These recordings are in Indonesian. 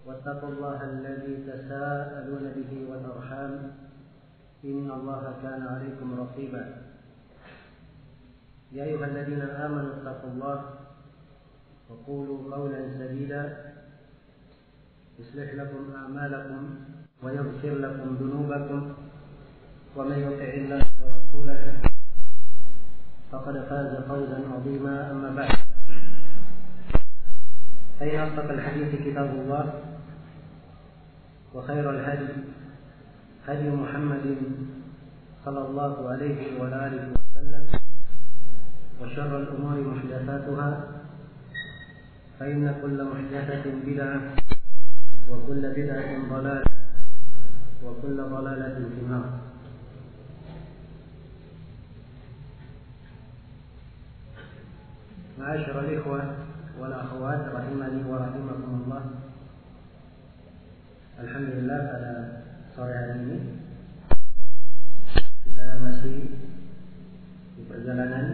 واتقوا الله الذي تساءلون به والأرحام إن الله كان عليكم رقيبا يا أيها الذين آمنوا اتقوا الله وقولوا قولا سديدا يصلح لكم أعمالكم ويغفر لكم ذنوبكم ومن يطع الله ورسوله فقد فاز فوزا عظيما. أما بعد فإن أصدق الحديث كتاب الله وخير الهدي هدي محمد صلى الله عليه وآله وسلم وشر الأمور محدثاتها فإن كل محدثة بدعة وكل بدعة ضلالة وكل ضلالة في النار. معاشر الإخوة والأخوات rahimani wa rahimakumullah. Alhamdulillah pada sore hari ini kita masih di perjalanan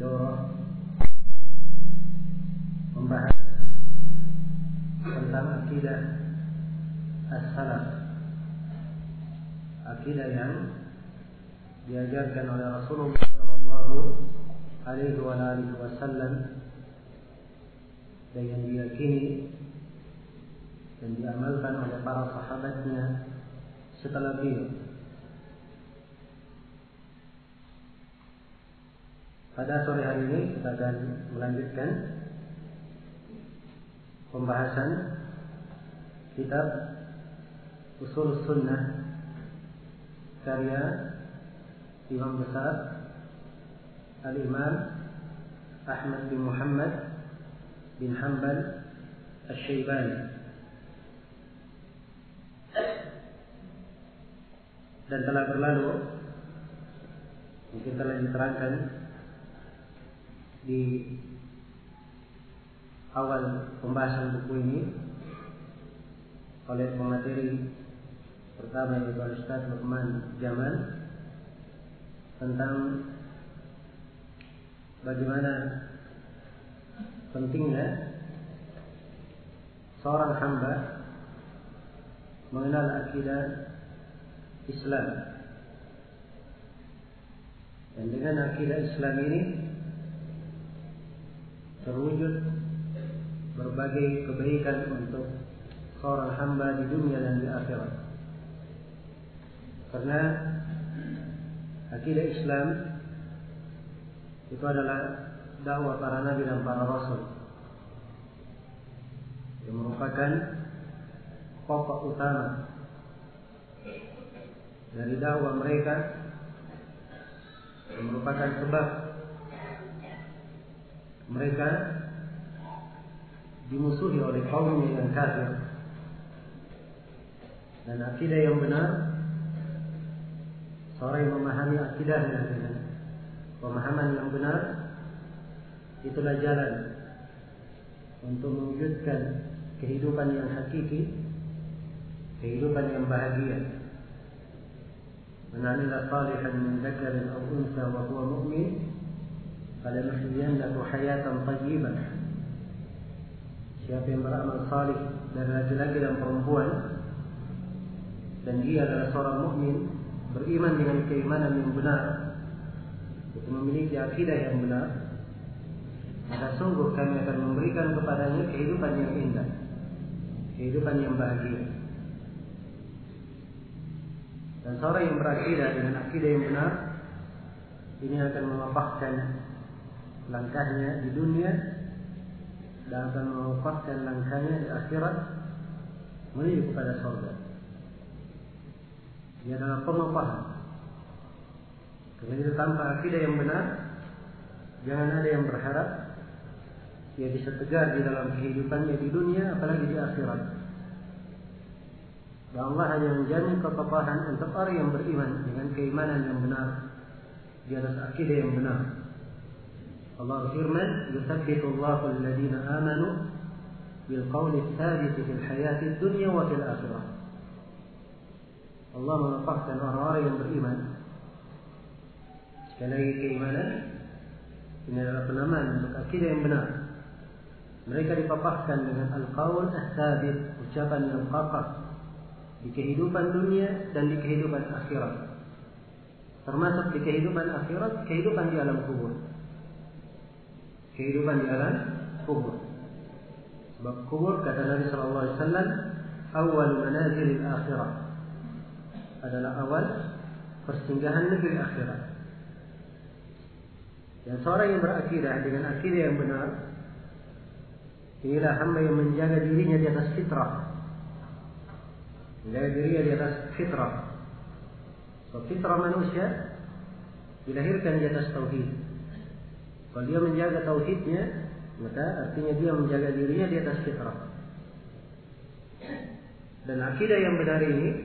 daurah membahas tentang akidah as-salaf, akidah yang diajarkan oleh Rasulullah sallallahu alaihi wasallam dan yang diyakini dan diamalkan oleh para sahabatnya setelah beliau. Pada sore hari ini kita akan melanjutkan pembahasan kitab Ushul Sunnah karya Imam besar Al-Imam Ahmad bin Muhammad bin Hanbal Asy-Syaibani. Dan telah berlalu, mungkin telah diterangkan di awal pembahasan buku ini oleh pemateri pertama yaitu Ustaz Luqman Jamal tentang bagaimana pentingnya seorang hamba mengenal akidah Islam, dan dengan akidah Islam ini terwujud berbagai kebaikan untuk seorang hamba di dunia dan di akhirat. Karena akidah Islam itu adalah dakwah para nabi dan para rasul, yang merupakan pokok utama dari dakwah mereka, yang merupakan sebab mereka dimusuhi oleh kaumnya yang kafir. Dan akidah yang benar, seorang yang memahami akidahnya dengan pemahaman yang benar, itulah jalan untuk mewujudkan kehidupan yang hakiki, kehidupan yang bahagia. Man 'amila shalihan min dzakarin aw untha wa huwa mu'min falanuhyiyannahu hayatan thayyibah. Siapa yang beramal salih dari laki-laki dan perempuan dan dia adalah seorang mukmin, beriman dengan keimanan yang benar, itu memiliki akidah yang benar, maka sungguh kami akan memberikan kepadanya kehidupan yang indah, kehidupan yang bahagia. Dan seorang yang berakidah dengan akidah yang benar ini akan mewafakkan langkahnya di dunia dan akan mewafakkan langkahnya di akhirat menuju kepada surga. Dia adalah pengopahan. Karena itu tanpa akidah yang benar, jangan ada yang berharap dia bisa tegar di dalam kehidupannya di dunia, apalagi di akhirat. Dan Allah hanya menjamin kekokohan untuk orang yang beriman dengan keimanan yang benar di atas akidah yang benar. Allah firman, "Yusabbitu Allahu alladhina amanu bil qawli tsabit fil hayati dunya wa fil akhirah." Allah menetapkan orang-orang yang beriman. Sekali lagi keimanan ini adalah penamaan untuk akidah yang benar. Mereka dipapahkan dengan al-qaul as-sabit, ucapan yang kokoh di kehidupan dunia dan di kehidupan akhirat. Termasuk di kehidupan akhirat, kehidupan di alam kubur. Kehidupan di alam kubur. Sebab kubur, kata Nabi sallallahu alaihi wasallam, awal manazilil akhirah, adalah awal persinggahan negeri akhirat. Dan seorang yang berakidah dengan akidah yang benar, inilah hamba yang menjaga dirinya di atas fitrah. Menjaga dirinya di atas fitrah. So, fitrah manusia dilahirkan di atas tauhid. Kalau dia menjaga tauhidnya, maka artinya dia menjaga dirinya di atas fitrah. Dan akidah yang benar ini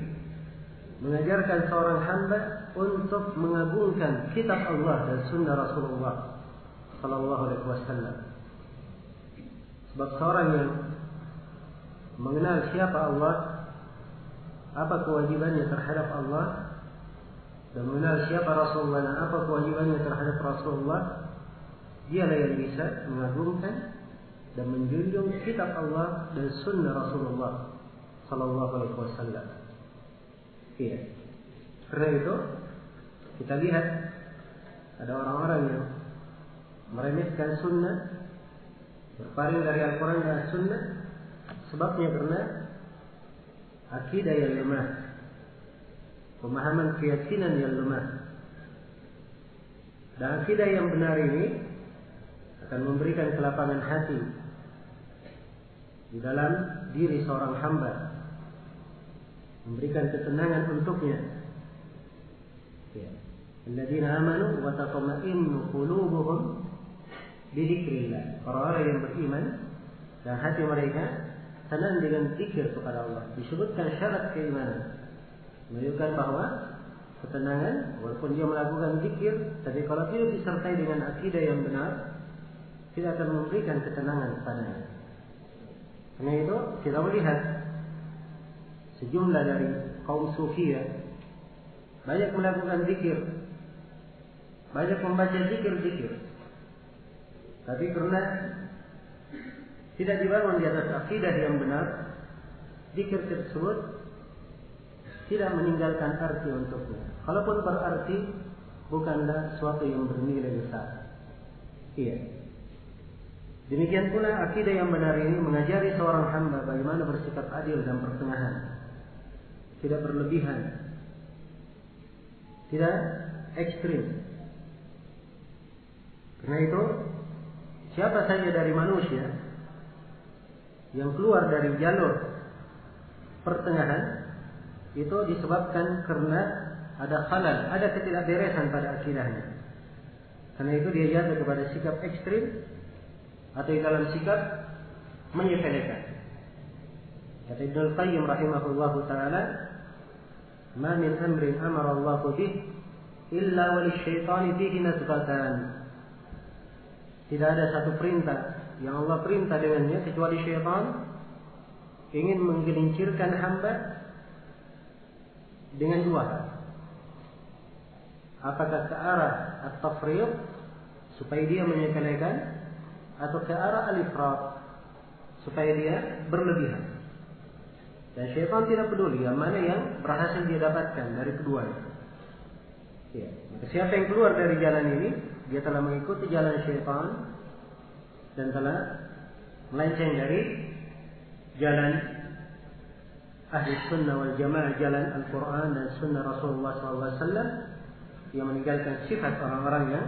mengajarkan seorang hamba untuk mengagungkan kitab Allah dan sunnah Rasulullah sallallahu alaihi wasallam. Sebab seorang yang mengenal siapa Allah, apa kewajibannya terhadap Allah, dan mengenal siapa Rasulullah dan apa kewajibannya terhadap Rasulullah, dialah yang bisa mengagungkan dan menjunjung kitab Allah dan sunnah Rasulullah sallallahu alaihi wasallam. Iya. Karena itu kita lihat ada orang-orang yang meremehkan sunnah, berpaling dari Al-Quran dan Sunnah, sebabnya karena akidah yang lemah, pemahaman keyakinan yang lemah. Dan akidah yang benar ini akan memberikan kelapangan hati di dalam diri seorang hamba, memberikan ketenangan untuknya. Ya. Alladzina amanu wa tatma'innu qulubuhum bi dzikrillah. Orang-orang yang beriman dan hati mereka tenang dengan zikir kepada Allah. Disebutkan syarat keimanan, menunjukkan bahwa ketenangan, walaupun dia melakukan zikir, tapi kalau tidak disertai dengan akidah yang benar, tidak akan memberikan ketenangan kepadanya. Karena itu kita melihat sejumlah dari kaum sufiyah banyak melakukan zikir, banyak membaca zikir-zikir, tapi karena tidak dibangun di atas akidah yang benar, zikir tersebut tidak meninggalkan arti untuknya. Kalaupun berarti, bukanlah suatu yang bernilai besar. Iya. Demikian pula akidah yang benar ini mengajari seorang hamba bagaimana bersikap adil dan pertengahan, tidak berlebihan, tidak ekstrim. Karena itu, siapa saja dari manusia yang keluar dari jalur pertengahan, itu disebabkan karena ada khalal, ada ketidakberesan pada akidahnya. Karena itu dia jatuh kepada sikap ekstrim atau di dalam sikap menyepelekan. Kata Ibnu Qayyim rahimahullahu taala, "Ma min amrin amara Allah bih illa walisyaitani fihi nasbatan." Tidak ada satu perintah yang Allah perintah dengannya kecuali syaitan ingin menggelincirkan hamba dengan dua hal. Apakah ke arah at-tafriq supaya dia menyepelekan, atau ke arah al-ifrat supaya dia berlebihan. Dan syaitan tidak peduli yang mana yang berhasil dia dapatkan dari keduanya. Ya. Maka siapa yang keluar dari jalan ini, dia telah mengikuti jalan syaitan dan telah melenceng dari jalan ahli sunnah wal jamaah, jalan Al-Quran dan sunnah Rasulullah SAW, yang meninggalkan sifat orang-orang yang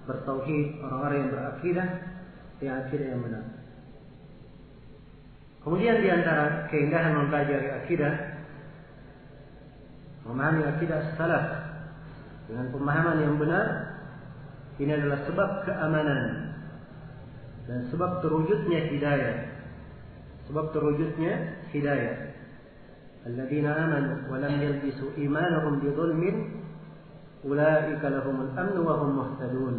bertauhid, orang-orang yang berakidah, yang akidah yang benar. Kemudian di antara keindahan mempelajari akidah, memahami akidah salaf dengan pemahaman yang benar, ini adalah sebab keamanan dan sebab terwujudnya hidayah. Sebab terwujudnya hidayah. Alladzina amanu wa lam yalbisu imanahum bidzulmin ulaika lahumul amnu wa hum muhtadun.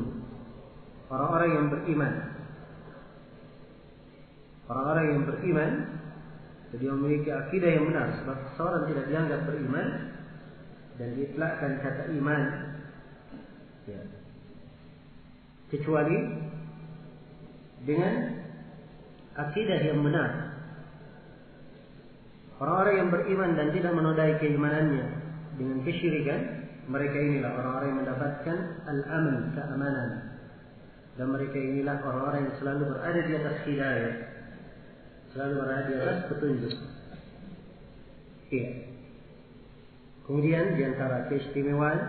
Orang-orang yang beriman, orang-orang yang beriman, jadi memiliki akidah yang benar. Sebab seorang tidak dianggap beriman dan diitlakkan kata iman, ya, kecuali dengan akidah yang benar. Orang-orang yang beriman dan tidak menodai keimanannya dengan kesyirikan, mereka inilah orang-orang yang mendapatkan al-aman, keamanan. Dan mereka inilah orang-orang yang selalu berada di atas hidayah, selalu berada di atas petunjuk. Iya. Kemudian di antara keistimewaan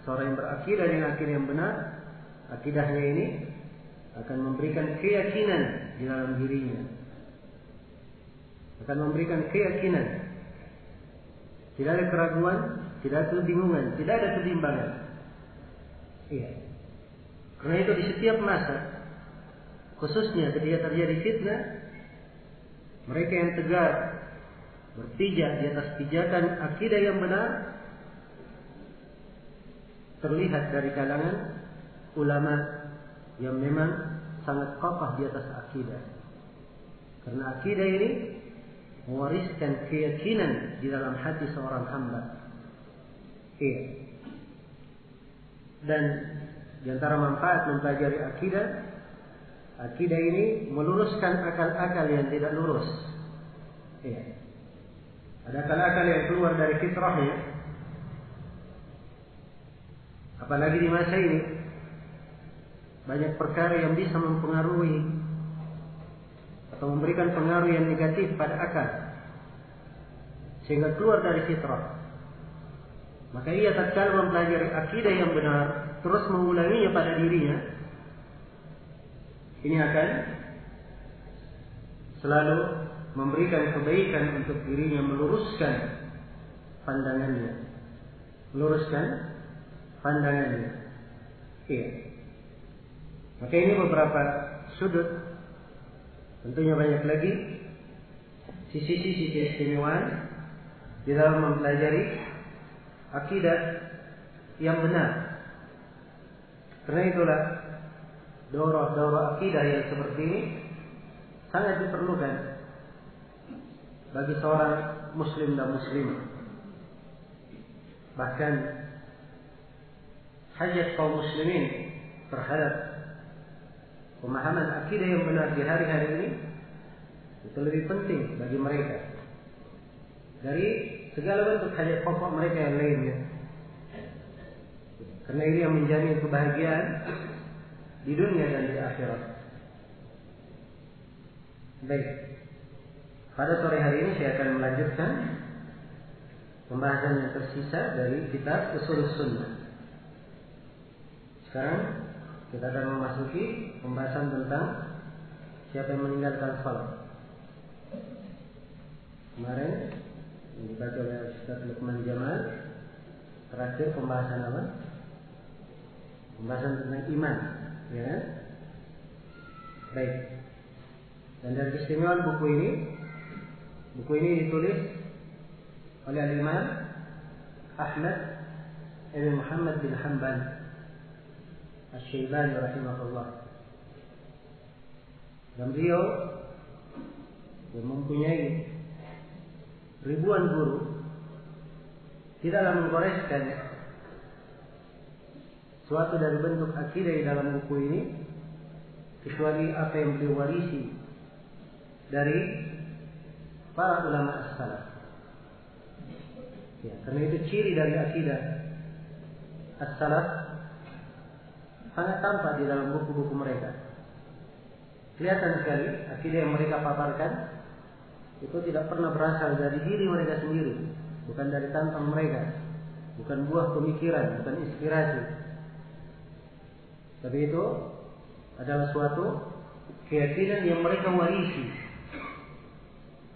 seorang yang berakidah dengan akidah yang benar, akidahnya ini akan memberikan keyakinan di dalam dirinya. Akan memberikan keyakinan. Tidak ada keraguan, tidak ada kebingungan, tidak ada kebimbangan. Iya. Karena itu di setiap masa, khususnya ketika terjadi fitnah, mereka yang tegar berpijak di atas pijakan akidah yang benar terlihat dari kalangan ulama yang memang sangat kokoh di atas akidah. Karena akidah ini mewariskan keyakinan di dalam hati seorang hamba. Iya. Dan di antara manfaat mempelajari akidah, akidah ini meluruskan akal-akal yang tidak lurus. Iya. Ada akal-akal yang keluar dari fitrahnya. Apalagi di masa ini, banyak perkara yang bisa mempengaruhi atau memberikan pengaruh yang negatif pada akal, sehingga keluar dari fitrah. Maka ia tatkala mempelajari akidah yang benar, terus mengulanginya pada dirinya, ini akan selalu memberikan kebaikan untuk dirinya, meluruskan pandangannya, meluruskan pandangannya. Iya. Maka ini beberapa sudut, tentunya banyak lagi sisi-sisi keistimewaan di dalam mempelajari akidah yang benar. Karena itulah daurah-daurah akidah yang seperti ini sangat diperlukan bagi seorang muslim dan muslimah. Bahkan hajat kaum muslimin terhadap pemahaman akidah yang benar di hari-hari ini itu lebih penting bagi mereka dari segala bentuk hajat pokok mereka yang lainnya. Karena ini yang menjamin kebahagiaan di dunia dan di akhirat. Baik. Pada sore hari ini saya akan melanjutkan pembahasan yang tersisa dari kitab Ushulus Sunnah. Sekarang kita akan memasuki pembahasan tentang siapa yang meninggalkan salat. Kemarin yang dibaca oleh Ustaz Luqman Jamal, terakhir pembahasan apa? Pembahasan tentang iman, ya kan? Baik. Dan dari keistimewaan buku ini ditulis oleh Imam Ahmad ibn Muhammad bin Hanbal Asy-Syaibani rahimahullah. Dan beliau yang mempunyai ribuan guru tidaklah menggoreskan suatu dari bentuk akidah di dalam buku ini kecuali apa yang beliau warisi dari para ulama as-salaf. Ya, karena itu ciri dari akidah as-salaf sangat tampak di dalam buku-buku mereka. Kelihatan sekali akidah yang mereka paparkan itu tidak pernah berasal dari diri mereka sendiri, bukan dari tantang mereka, bukan buah pemikiran, bukan inspirasi. Tapi itu adalah suatu keyakinan yang mereka warisi.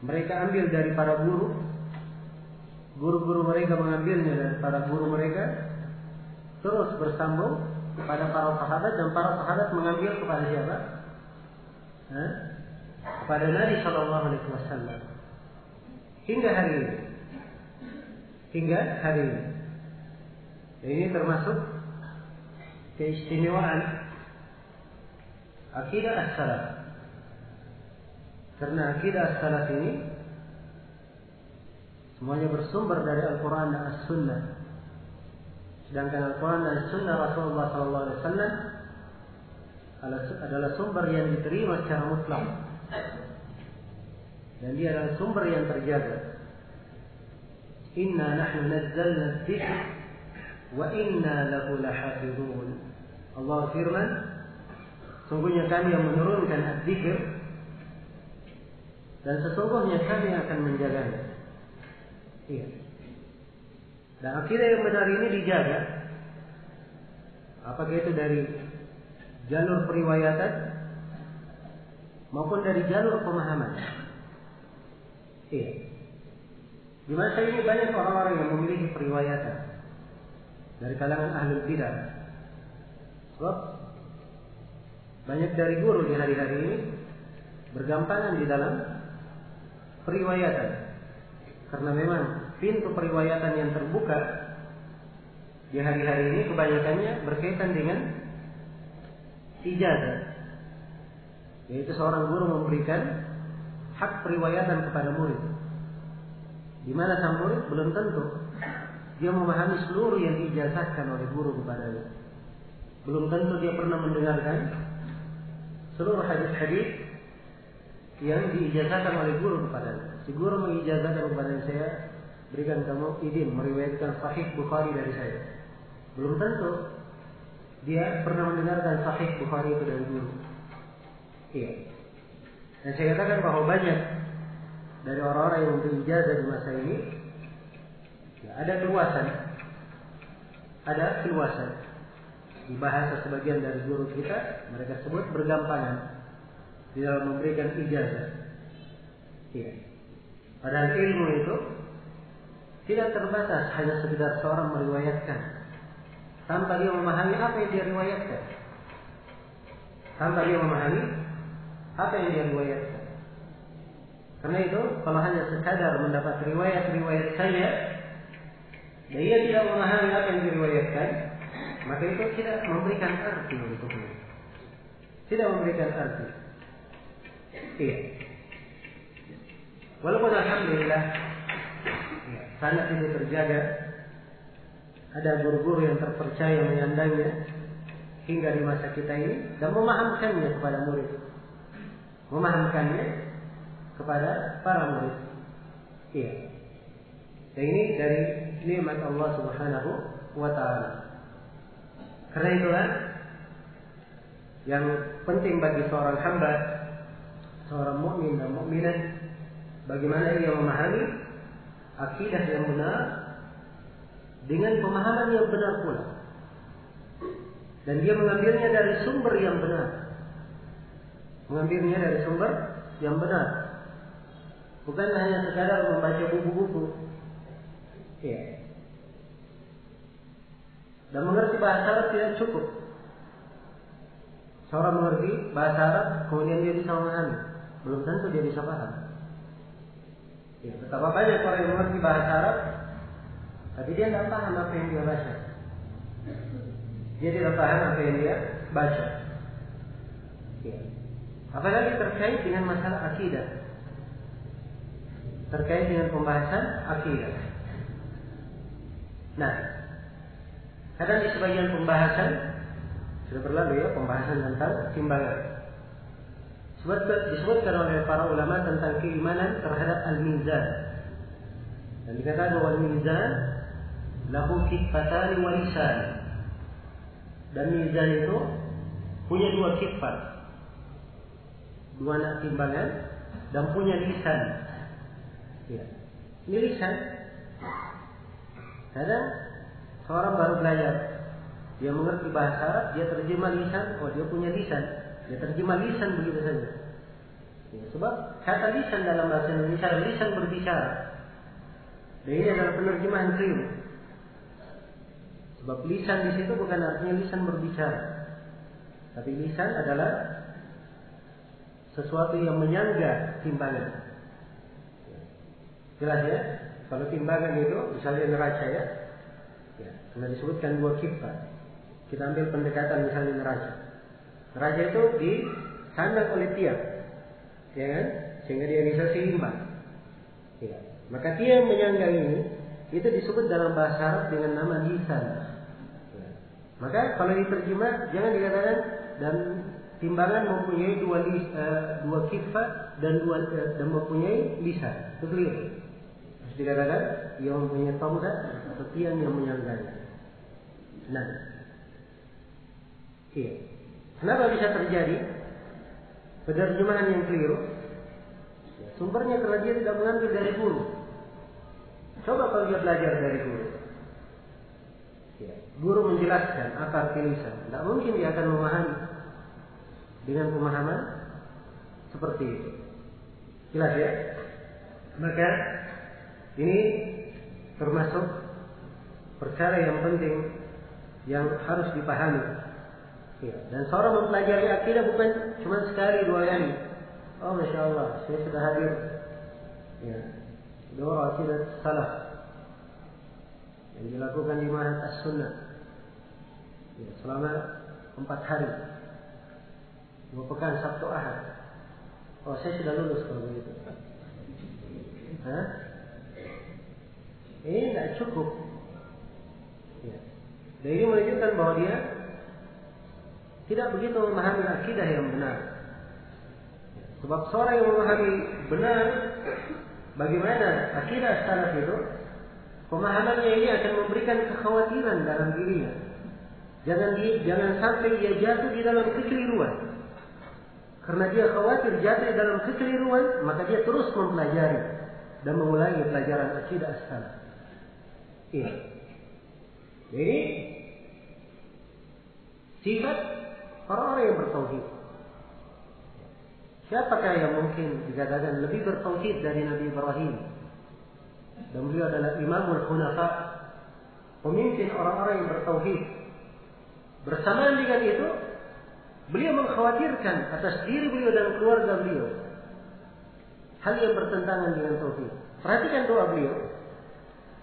Mereka ambil dari para guru, guru-guru mereka mengambilnya dari para guru mereka, terus bersambung kepada para sahabat, dan para sahabat mengambil kepada siapa? Kepada Nabi Shallallahu Alaihi Wasallam hingga hari ini. Ini termasuk keistimewaan akidah as-salaf. Karena akidah as-salaf ini semuanya bersumber dari Al-Quran dan As-Sunnah. Sedangkan Al-Quran dan As-Sunnah Rasulullah SAW adalah sumber yang diterima secara mutlak dan dia adalah sumber yang terjaga. Inna nahnu nazzalna dzikra wa inna lahu lahafizun. Allah firman, sungguhnya kami yang menurunkan az-zikr dan sesungguhnya kami akan menjaganya. Iya. Dan akidah yang benar ini dijaga. Apakah itu dari jalur periwayatan maupun dari jalur pemahaman. Iya. Di masa ini banyak orang-orang yang memiliki periwayatan dari kalangan ahlul bidah. Sebab banyak dari guru di hari-hari ini bergampangan di dalam periwayatan. Karena memang pintu periwayatan yang terbuka di hari-hari ini kebanyakannya berkaitan dengan ijazah. Yaitu seorang guru memberikan hak periwayatan kepada murid. Di mana sang murid belum tentu dia memahami seluruh yang diijazahkan oleh guru kepadanya. Belum tentu dia pernah mendengarkan seluruh hadis-hadis yang diijazahkan oleh guru kepadanya. Si guru mengijazahkan kepada saya, berikan kamu izin meriwayatkan Sahih Bukhari dari saya. Belum tentu dia pernah mendengarkan Sahih Bukhari itu dari guru. Iya. Dan saya katakan bahwa banyak dari orang-orang yang memberi ijazah di masa ini, ya, ada keluasan. Di bahasa sebagian dari guru kita, mereka sebut bergampangan di dalam memberikan ijazah. Iya. Padahal ilmu itu tidak terbatas hanya sekedar seorang meriwayatkan tanpa dia memahami apa yang dia riwayatkan. Karena itu, kalau hanya sekadar mendapat riwayat-riwayat saja, dan ia tidak memahami apa yang diriwayatkan, maka itu tidak memberikan arti untuknya. Tidak memberikan arti. Iya. Walaupun alhamdulillah sangat itu terjaga, ada guru-guru yang terpercaya menyandangnya hingga di masa kita ini dan memahamkannya kepada murid, memahamkannya kepada para murid. Iya. Dan ini dari nikmat Allah Subhanahu wa taala. Karena itulah yang penting bagi seorang hamba, seorang mukmin dan mukminah, bagaimana ia memahami akidah yang benar dengan pemahaman yang benar pula. Dan dia mengambilnya dari sumber yang benar. Bukan hanya sekadar membaca buku-buku. Ya. Dan mengerti bahasa Arab tidak cukup. Seorang mengerti bahasa Arab, kemudian dia bisa memahami. Belum tentu dia bisa paham. Ya, betapa banyak orang yang mengerti bahasa Arab, tapi dia tidak paham apa yang dia baca. Dia tidak paham apa yang dia baca. Ya. Apalagi terkait dengan masalah akidah, terkait dengan pembahasan akidah. Nah, kadang di sebagian pembahasan sudah berlalu ya, pembahasan tentang timbangan. Disebutkan oleh para ulama tentang keimanan terhadap al-mizan. Dan dikatakan bahwa al-mizan lahu kiffatan wa lisan. Dan mizan itu punya dua kiffat, dua anak timbangan, dan punya lisan. Ya. Ini lisan. Kadang seorang baru belajar, dia mengerti bahasa Arab, dia terjemah lisan, oh dia punya lisan, dia terjemah lisan begitu saja. Ya, sebab kata lisan dalam bahasa Indonesia, lisan berbicara. Dan ini adalah penerjemahan keliru. Sebab lisan di situ bukan artinya lisan berbicara, tapi lisan adalah sesuatu yang menyangga timbangan. Jelas ya? Kalau timbangan itu misalnya neraca ya, karena disebutkan dua kiffat. Kita ambil pendekatan misalnya neraca. Neraca itu disandang oleh tiang, ya kan? Sehingga dia bisa seimbang. Ya. Maka tiang menyangga ini itu disebut dalam bahasa Arab dengan nama lisan. Ya. Maka kalau diterjemah jangan dikatakan dan timbangan mempunyai dua kifat dan mempunyai lisan. Itu keliru. Harus dikatakan yang mempunyai tongkat atau tiang yang menyangganya. Nah, iya. Kenapa bisa terjadi penerjemahan yang keliru? Sumbernya karena dia tidak mengambil dari guru. Coba kalau dia belajar dari guru. Ya, guru menjelaskan apa arti lisan. Tidak mungkin dia akan memahami dengan pemahaman seperti itu. Jelas ya? Maka ini termasuk perkara yang penting yang harus dipahami. Ya, dan seorang mempelajari akidah bukan cuma sekali dua kali. Oh, Masya Allah, saya sudah hadir. Ya, dua akidah salaf yang dilakukan di Ma'had As-Sunnah ya, selama 4 hari, 2 pekan, Sabtu Ahad. Oh, saya sudah lulus kalau begitu. Hah? Ini tidak cukup. Ya. Dan ini menunjukkan bahwa dia tidak begitu memahami akidah yang benar. Sebab seorang yang memahami benar bagaimana akidah salaf itu, pemahamannya ini akan memberikan kekhawatiran dalam dirinya. Jangan sampai dia jatuh di dalam kekeliruan. Karena dia khawatir jatuh di dalam kekeliruan, maka dia terus mempelajari dan mengulangi pelajaran akidah as-salaf. Ini. Jadi sifat orang-orang yang bertauhid. Siapakah yang mungkin dikatakan lebih bertauhid dari Nabi Ibrahim? Dan beliau adalah Imamul Hunafa, pemimpin orang-orang yang bertauhid. Bersamaan dengan itu, beliau mengkhawatirkan atas diri beliau dan keluarga beliau hal yang bertentangan dengan tauhid. Perhatikan doa beliau.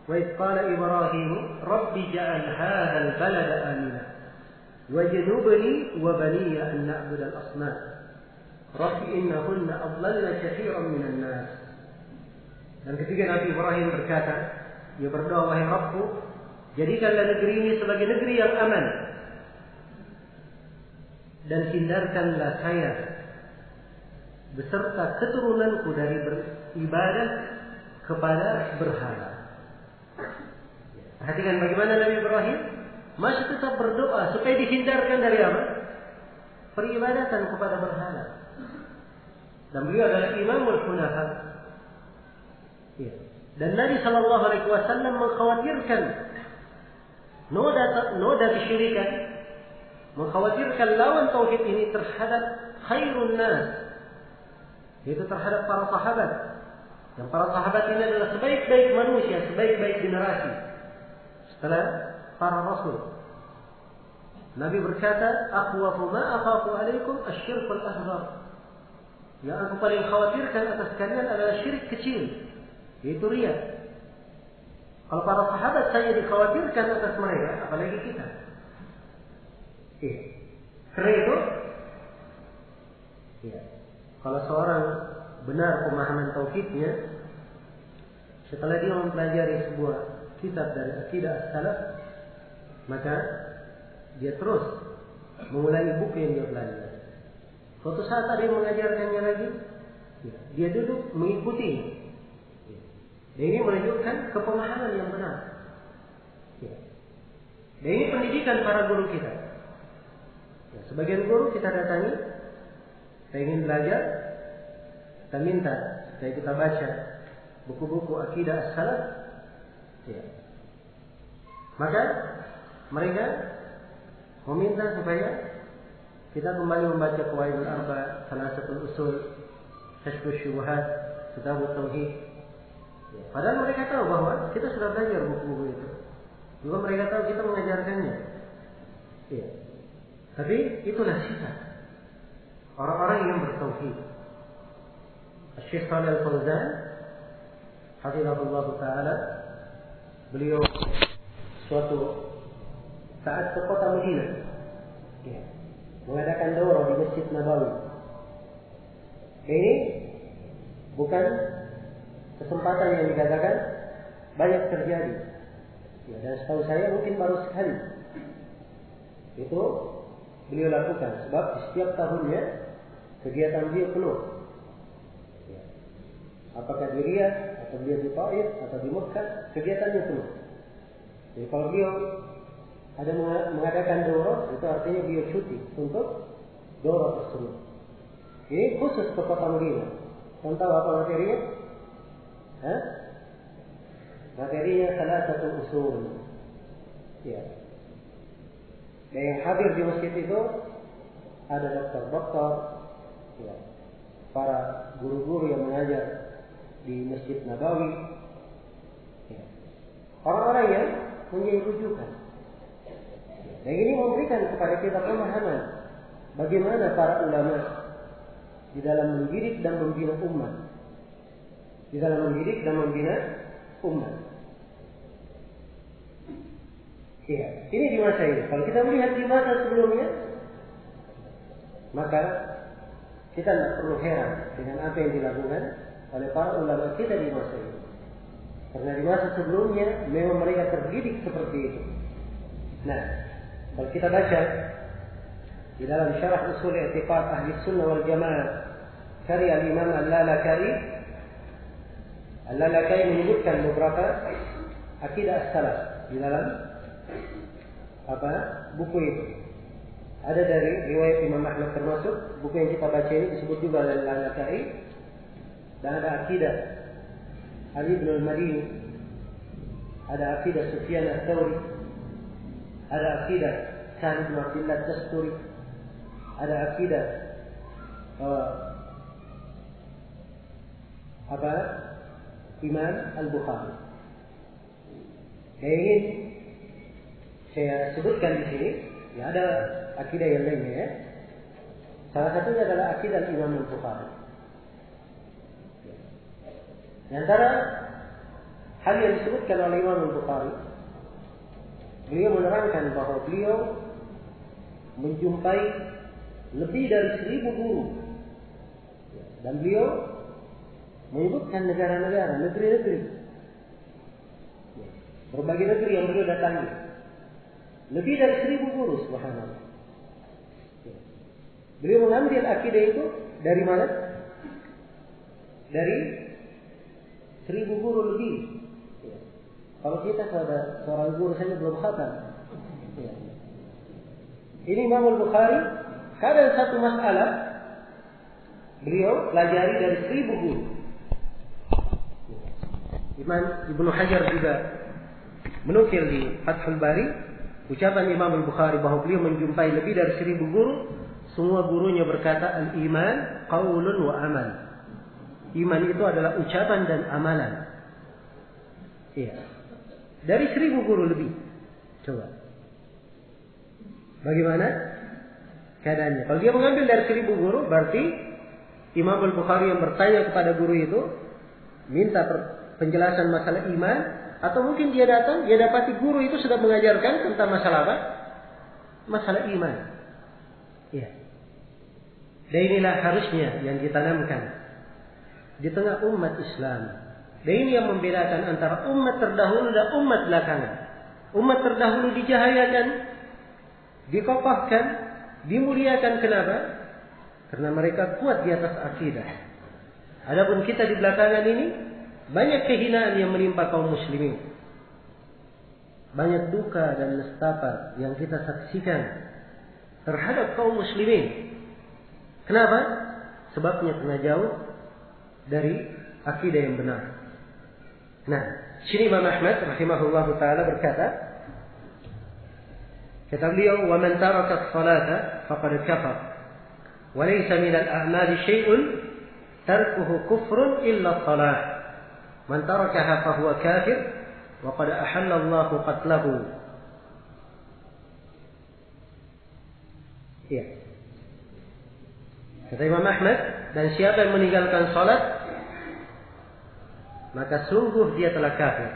Wa idh qala Ibrahim, Rabbi ja'al hadzal balada amina wajnubni wa baniya an na'budu al-asnam. Rabbi innahunna adlalna katsiran minan nas. Dan ketika Nabi Ibrahim berkata, dia berdoa, wahai Rabbku, jadikanlah negeri ini sebagai negeri yang aman dan hindarkanlah saya beserta keturunanku dari beribadah kepada berhala. Perhatikan bagaimana Nabi Ibrahim masih tetap berdoa supaya dihindarkan dari apa? Peribadatan kepada berhala. Dan beliau adalah Imamul Hunafa. Ya. Dan Nabi Shallallahu Alaihi Wasallam mengkhawatirkan noda kesyirikan, mengkhawatirkan lawan tauhid ini terhadap khairun nas, yaitu terhadap para sahabat. Yang para sahabat ini adalah sebaik-baik manusia, sebaik-baik generasi setelah para rasul. Nabi berkata, "Akhwafu ma akhafu alaikum asy-syirkul asghar." Yang aku paling khawatirkan atas kalian adalah syirik kecil, yaitu riya. Kalau para sahabat saya dikhawatirkan atas mereka, apalagi kita. Karena itu, ya, kalau seorang benar pemahaman tauhidnya, setelah dia mempelajari sebuah kitab dari akidah as-salaf, maka dia terus mengulangi buku yang dia belajar. Suatu saat ada yang mengajarkannya lagi, ya, dia duduk mengikuti. Dan ini menunjukkan kepemahaman yang benar. Ya. Dan ini pendidikan para guru kita. Ya, sebagian guru kita datangi, kita ingin belajar, kita minta supaya kita baca buku-buku akidah as-salaf. Ya. Maka mereka meminta supaya kita kembali membaca Qawaidul Arba, Thalathatul Usul, Kashfus Syubhat, Kitabut Tauhid. Ya, padahal mereka tahu bahwa kita sudah belajar buku-buku itu. Juga mereka tahu kita mengajarkannya. Ya. Tapi itulah sifat orang-orang yang bertauhid. Syekh Shalih Al-Fauzan, hafizahullah taala, beliau suatu saat ke kota Madinah, ya, mengadakan daurah di Masjid Nabawi. Ini bukan kesempatan yang dikatakan banyak terjadi. Ya, dan setahu saya mungkin baru sekali. Itu beliau lakukan. Sebab di setiap tahunnya kegiatan beliau penuh. Ya. Apakah di Riyadh, atau beliau di Taif, atau di Mekah, kegiatannya penuh. Jadi kalau beliau ada mengadakan daurah, itu artinya beliau cuti untuk daurah tersebut. Ini khusus ke kota Madinah. Kamu tahu apa materinya? Materinya salah satu usul. Ya. Dan yang hadir di masjid itu ada dokter-dokter, ya, para guru-guru yang mengajar di Masjid Nabawi, ya, orang-orang yang punya rujukan. Dan ini memberikan kepada kita pemahaman bagaimana para ulama di dalam mendidik dan membina umat. Di dalam mendidik dan membina umat. Ya, ini di masa ini. Kalau kita melihat di masa sebelumnya, maka kita tidak perlu heran dengan apa yang dilakukan oleh para ulama kita di masa ini. Karena di masa sebelumnya memang mereka terdidik seperti itu. Nah, kalau kita baca di dalam syarah usul i'tiqad ahli sunnah wal jamaah karya Imam Al-Lalaka'i menyebutkan beberapa akidah as-salaf di dalam buku itu. Ada dari riwayat Imam Ahmad, termasuk buku yang kita baca ini disebut juga Al-Lalaka'i, dan ada akidah Ali bin al-Madini, ada akidah Sufyan al-Thawri, ada akidah Sa'id bin Abdullah al-Dasturi, ada akidah Imam Al-Bukhari. Saya ingin saya sebutkan di sini, ya ada akidah yang lainnya, ya. Salah satunya adalah akidah Imam Al-Bukhari. Di antara hal yang disebutkan oleh Imam Al-Bukhari, beliau menerangkan bahwa beliau menjumpai lebih dari 1000 guru, dan beliau menyebutkan negara-negara, negeri-negeri, berbagai negeri yang beliau datangi. Lebih dari 1000 guru, subhanallah. Beliau mengambil akidah itu dari mana? Dari 1000 guru lebih. Kalau kita ada seorang guru saja belum khatam. Ini Imam Al-Bukhari, kadang satu masalah beliau pelajari dari 1000 guru. Imam Ibnu Hajar juga menukil di Fathul Bari ucapan Imam Al-Bukhari bahwa beliau menjumpai lebih dari 1000 guru. Semua gurunya berkata al-iman qaulun wa amal. Iman itu adalah ucapan dan amalan. Iya. Dari 1000 guru lebih. Coba. Bagaimana keadaannya? Kalau dia mengambil dari 1000 guru, berarti Imam Al-Bukhari yang bertanya kepada guru itu minta penjelasan masalah iman, atau mungkin dia datang, dia dapati guru itu sudah mengajarkan tentang masalah apa? Masalah iman. Iya. Dan inilah harusnya yang ditanamkan di tengah umat Islam. Dan ini yang membedakan antara umat terdahulu dan umat belakangan. Umat terdahulu dicahayakan, dikokohkan, dimuliakan. Kenapa? Karena mereka kuat di atas akidah. Adapun kita di belakangan ini, banyak kehinaan yang menimpa kaum muslimin. Banyak duka dan nestapa yang kita saksikan terhadap kaum muslimin. Kenapa? Sebabnya karena jauh dari akidah yang benar. Nah, sini Imam Ahmad rahimahullah taala berkata, kata beliau, "Wa man taraka as-salata faqad kafar, wa laysa min al-a'mali syai'un tarkuhu kufrun illa as-salah. Man tarakaha fa huwa kafir wa qad ahalla Allahu qatlahu." Iya. Kata Imam Ahmad, dan siapa yang meninggalkan salat, maka sungguh dia telah kafir.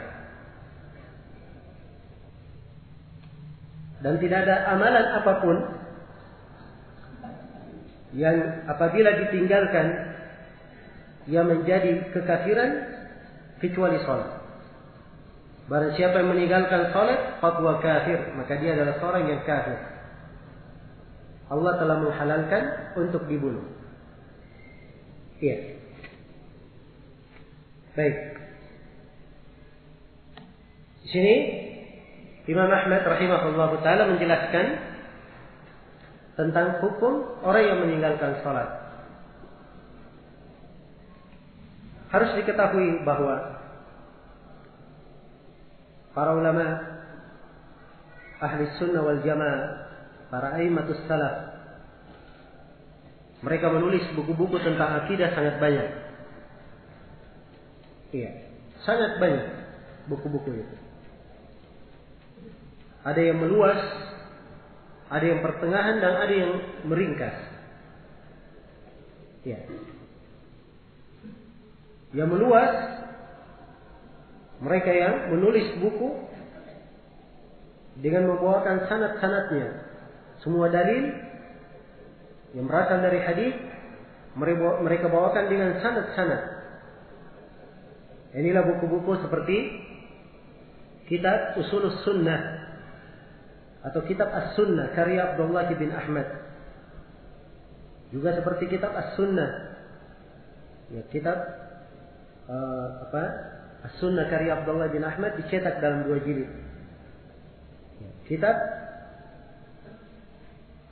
Dan tidak ada amalan apapun yang apabila ditinggalkan ia menjadi kekafiran kecuali salat. Barang siapa yang meninggalkan salat, fahuwa kafir, maka dia adalah seorang yang kafir. Allah telah menghalalkan untuk dibunuh. Iya. Baik. Di sini Imam Ahmad rahimahullah taala menjelaskan tentang hukum orang yang meninggalkan salat. Harus diketahui bahwa para ulama ahli sunnah wal jamaah, para a'immatus salaf, mereka menulis buku-buku tentang akidah sangat banyak. Iya, sangat banyak buku-buku itu. Ada yang meluas, ada yang pertengahan, dan ada yang meringkas. Ya. Yang meluas, mereka yang menulis buku dengan membawakan sanad-sanadnya. Semua dalil yang berasal dari hadis mereka bawakan dengan sanad-sanad. Inilah buku-buku seperti kitab Ushulus Sunnah atau kitab As-Sunnah karya Abdullah bin Ahmad. Juga seperti kitab As-Sunnah. Ya, kitab As-Sunnah karya Abdullah bin Ahmad dicetak dalam 2 jilid. Ya, kitab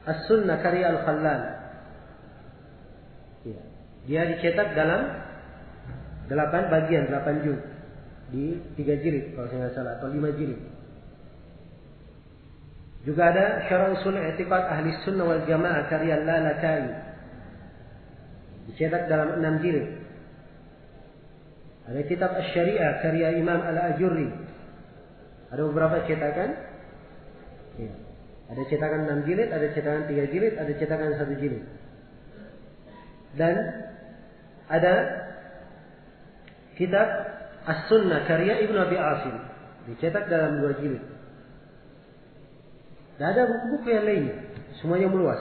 As-Sunnah karya Al-Khallal. Ya, dia dicetak dalam 8 bagian, 8 juz di 3 jilid kalau saya tidak salah, atau 5 jilid. Juga ada Syarah Ushul I'tiqad Ahli Sunnah wal Jamaah karya Al-Lalakai, dicetak dalam 6 jilid. Ada kitab Asy-Syari'ah karya Imam Al-Ajurri. Ada beberapa cetakan. Ya. Ada cetakan 6 jilid, ada cetakan 3 jilid, ada cetakan 1 jilid. Dan ada kitab As-Sunnah karya Ibnu Abi Asim, dicetak dalam 2 jilid. Dan ada buku-buku yang lainnya, semuanya meluas.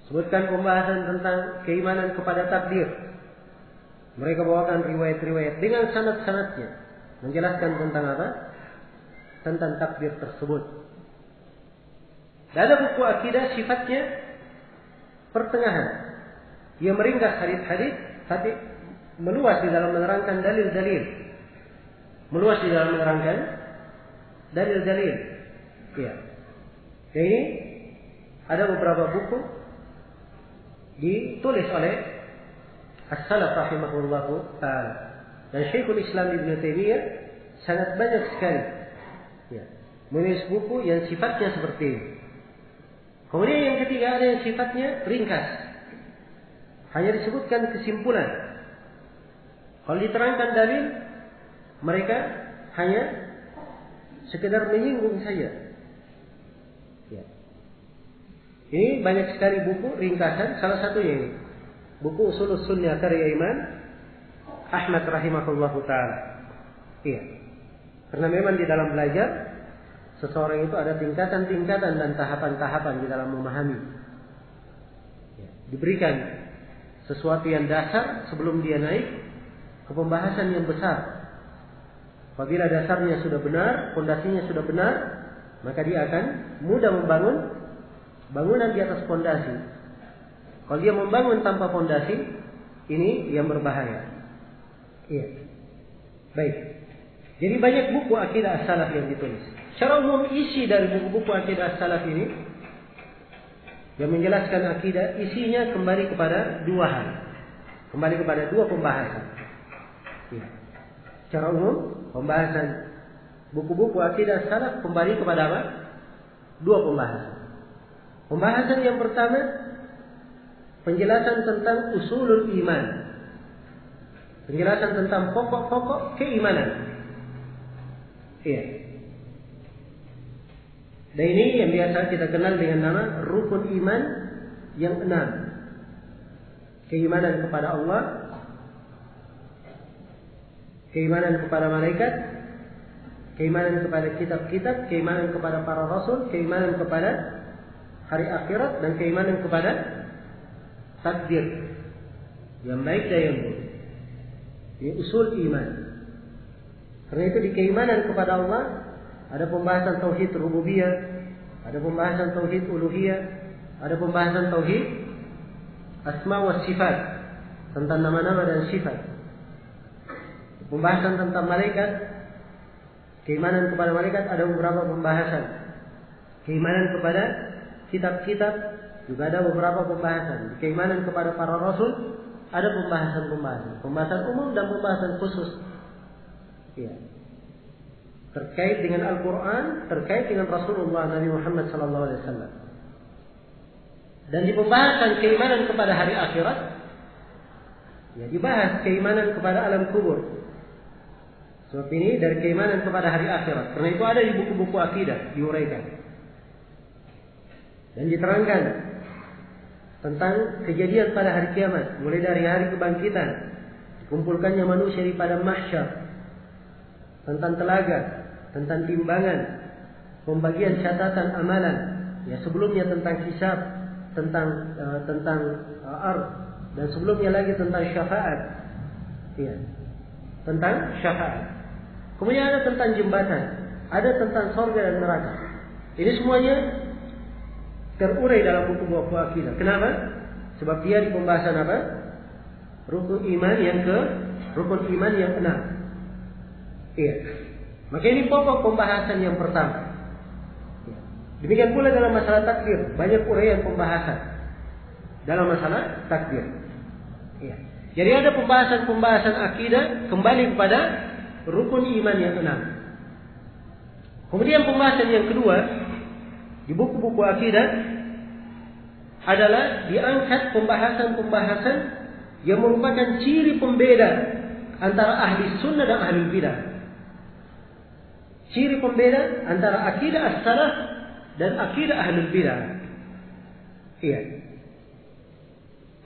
Sebutkan pembahasan tentang keimanan kepada takdir. Mereka bawakan riwayat-riwayat dengan sanad-sanadnya, menjelaskan tentang apa? Tentang takdir tersebut. Dan ada buku akidah sifatnya pertengahan. Ia meringkas hadis-hadis, tapi meluas di dalam menerangkan dalil-dalil. Meluas di dalam menerangkan dalil-dalil. Ya. Ini ada beberapa buku ditulis oleh As-Salaf rahimahullahu ta'ala. Dan Syekhul Islam Ibn Taimiyah sangat banyak sekali ya, menulis buku yang sifatnya seperti ini. Kemudian yang ketiga ada yang sifatnya ringkas. Hanya disebutkan kesimpulan. Kalau diterangkan dalil, mereka hanya sekedar menyinggung saja. Ya. Ini banyak sekali buku ringkasan. Salah satunya ini buku Ushulus Sunnah karya Imam Ahmad rahimahullahu ta'ala. Iya. Karena memang di dalam belajar seseorang itu ada tingkatan-tingkatan dan tahapan-tahapan di dalam memahami. Ya. Diberikan sesuatu yang dasar sebelum dia naik ke pembahasan yang besar. Apabila dasarnya sudah benar, fondasinya sudah benar, maka dia akan mudah membangun bangunan di atas fondasi. Kalau dia membangun tanpa fondasi, ini yang berbahaya. Iya. Baik. Jadi banyak buku akidah as-salaf yang ditulis. Secara umum isi dari buku-buku akidah as-salaf ini yang menjelaskan akidah, isinya kembali kepada 2 hal. Kembali kepada 2 pembahasan. Iya. Secara umum pembahasan buku-buku akidah salaf kembali kepada apa? 2 pembahasan. Pembahasan yang pertama, penjelasan tentang usulul iman. Penjelasan tentang pokok-pokok keimanan. Iya. Dan ini yang biasa kita kenal dengan nama rukun iman yang 6. Keimanan kepada Allah, keimanan kepada malaikat, keimanan kepada kitab-kitab, keimanan kepada para rasul, keimanan kepada hari akhirat, dan keimanan kepada takdir yang baik dan yang buruk. Ini usul iman. Karena itu di keimanan kepada Allah ada pembahasan tauhid rububiyah, ada pembahasan tauhid uluhiyah, ada pembahasan tauhid asma wa sifat, tentang nama-nama dan sifat. Pembahasan tentang malaikat, keimanan kepada malaikat ada beberapa pembahasan. Keimanan kepada kitab-kitab juga ada beberapa pembahasan. Keimanan kepada para rasul ada pembahasan-pembahasan. Pembahasan umum dan pembahasan khusus. Ya. Terkait dengan Al-Quran, terkait dengan Rasulullah Nabi Muhammad SAW. Dan di pembahasan keimanan kepada hari akhirat, ya, dibahas keimanan kepada alam kubur. Sebab ini dari keimanan kepada hari akhirat. Karena itu ada di buku-buku akidah diuraikan dan diterangkan tentang kejadian pada hari kiamat, mulai dari hari kebangkitan, dikumpulkannya manusia di padang mahsyar, tentang telaga, tentang timbangan, pembagian catatan amalan, ya sebelumnya tentang hisab, tentang ard, dan sebelumnya lagi tentang syafaat, ya, tentang syafaat. Kemudian ada tentang jembatan, ada tentang surga dan neraka. Ini semuanya terurai dalam buku-buku akidah. Kenapa? Sebab dia di pembahasan apa? Rukun iman yang ke-6. Iya. Maka ini pokok pembahasan yang pertama. Demikian pula dalam masalah takdir, banyak uraian pembahasan dalam masalah takdir. Iya. Jadi ada pembahasan-pembahasan akidah kembali kepada rukun iman yang ke-6. Kemudian pembahasan yang kedua di buku-buku akidah adalah diangkat pembahasan-pembahasan yang merupakan ciri pembeda antara ahli sunnah dan ahli bidah. Ciri pembeda antara akidah as-salaf dan akidah ahli bidah. Iya.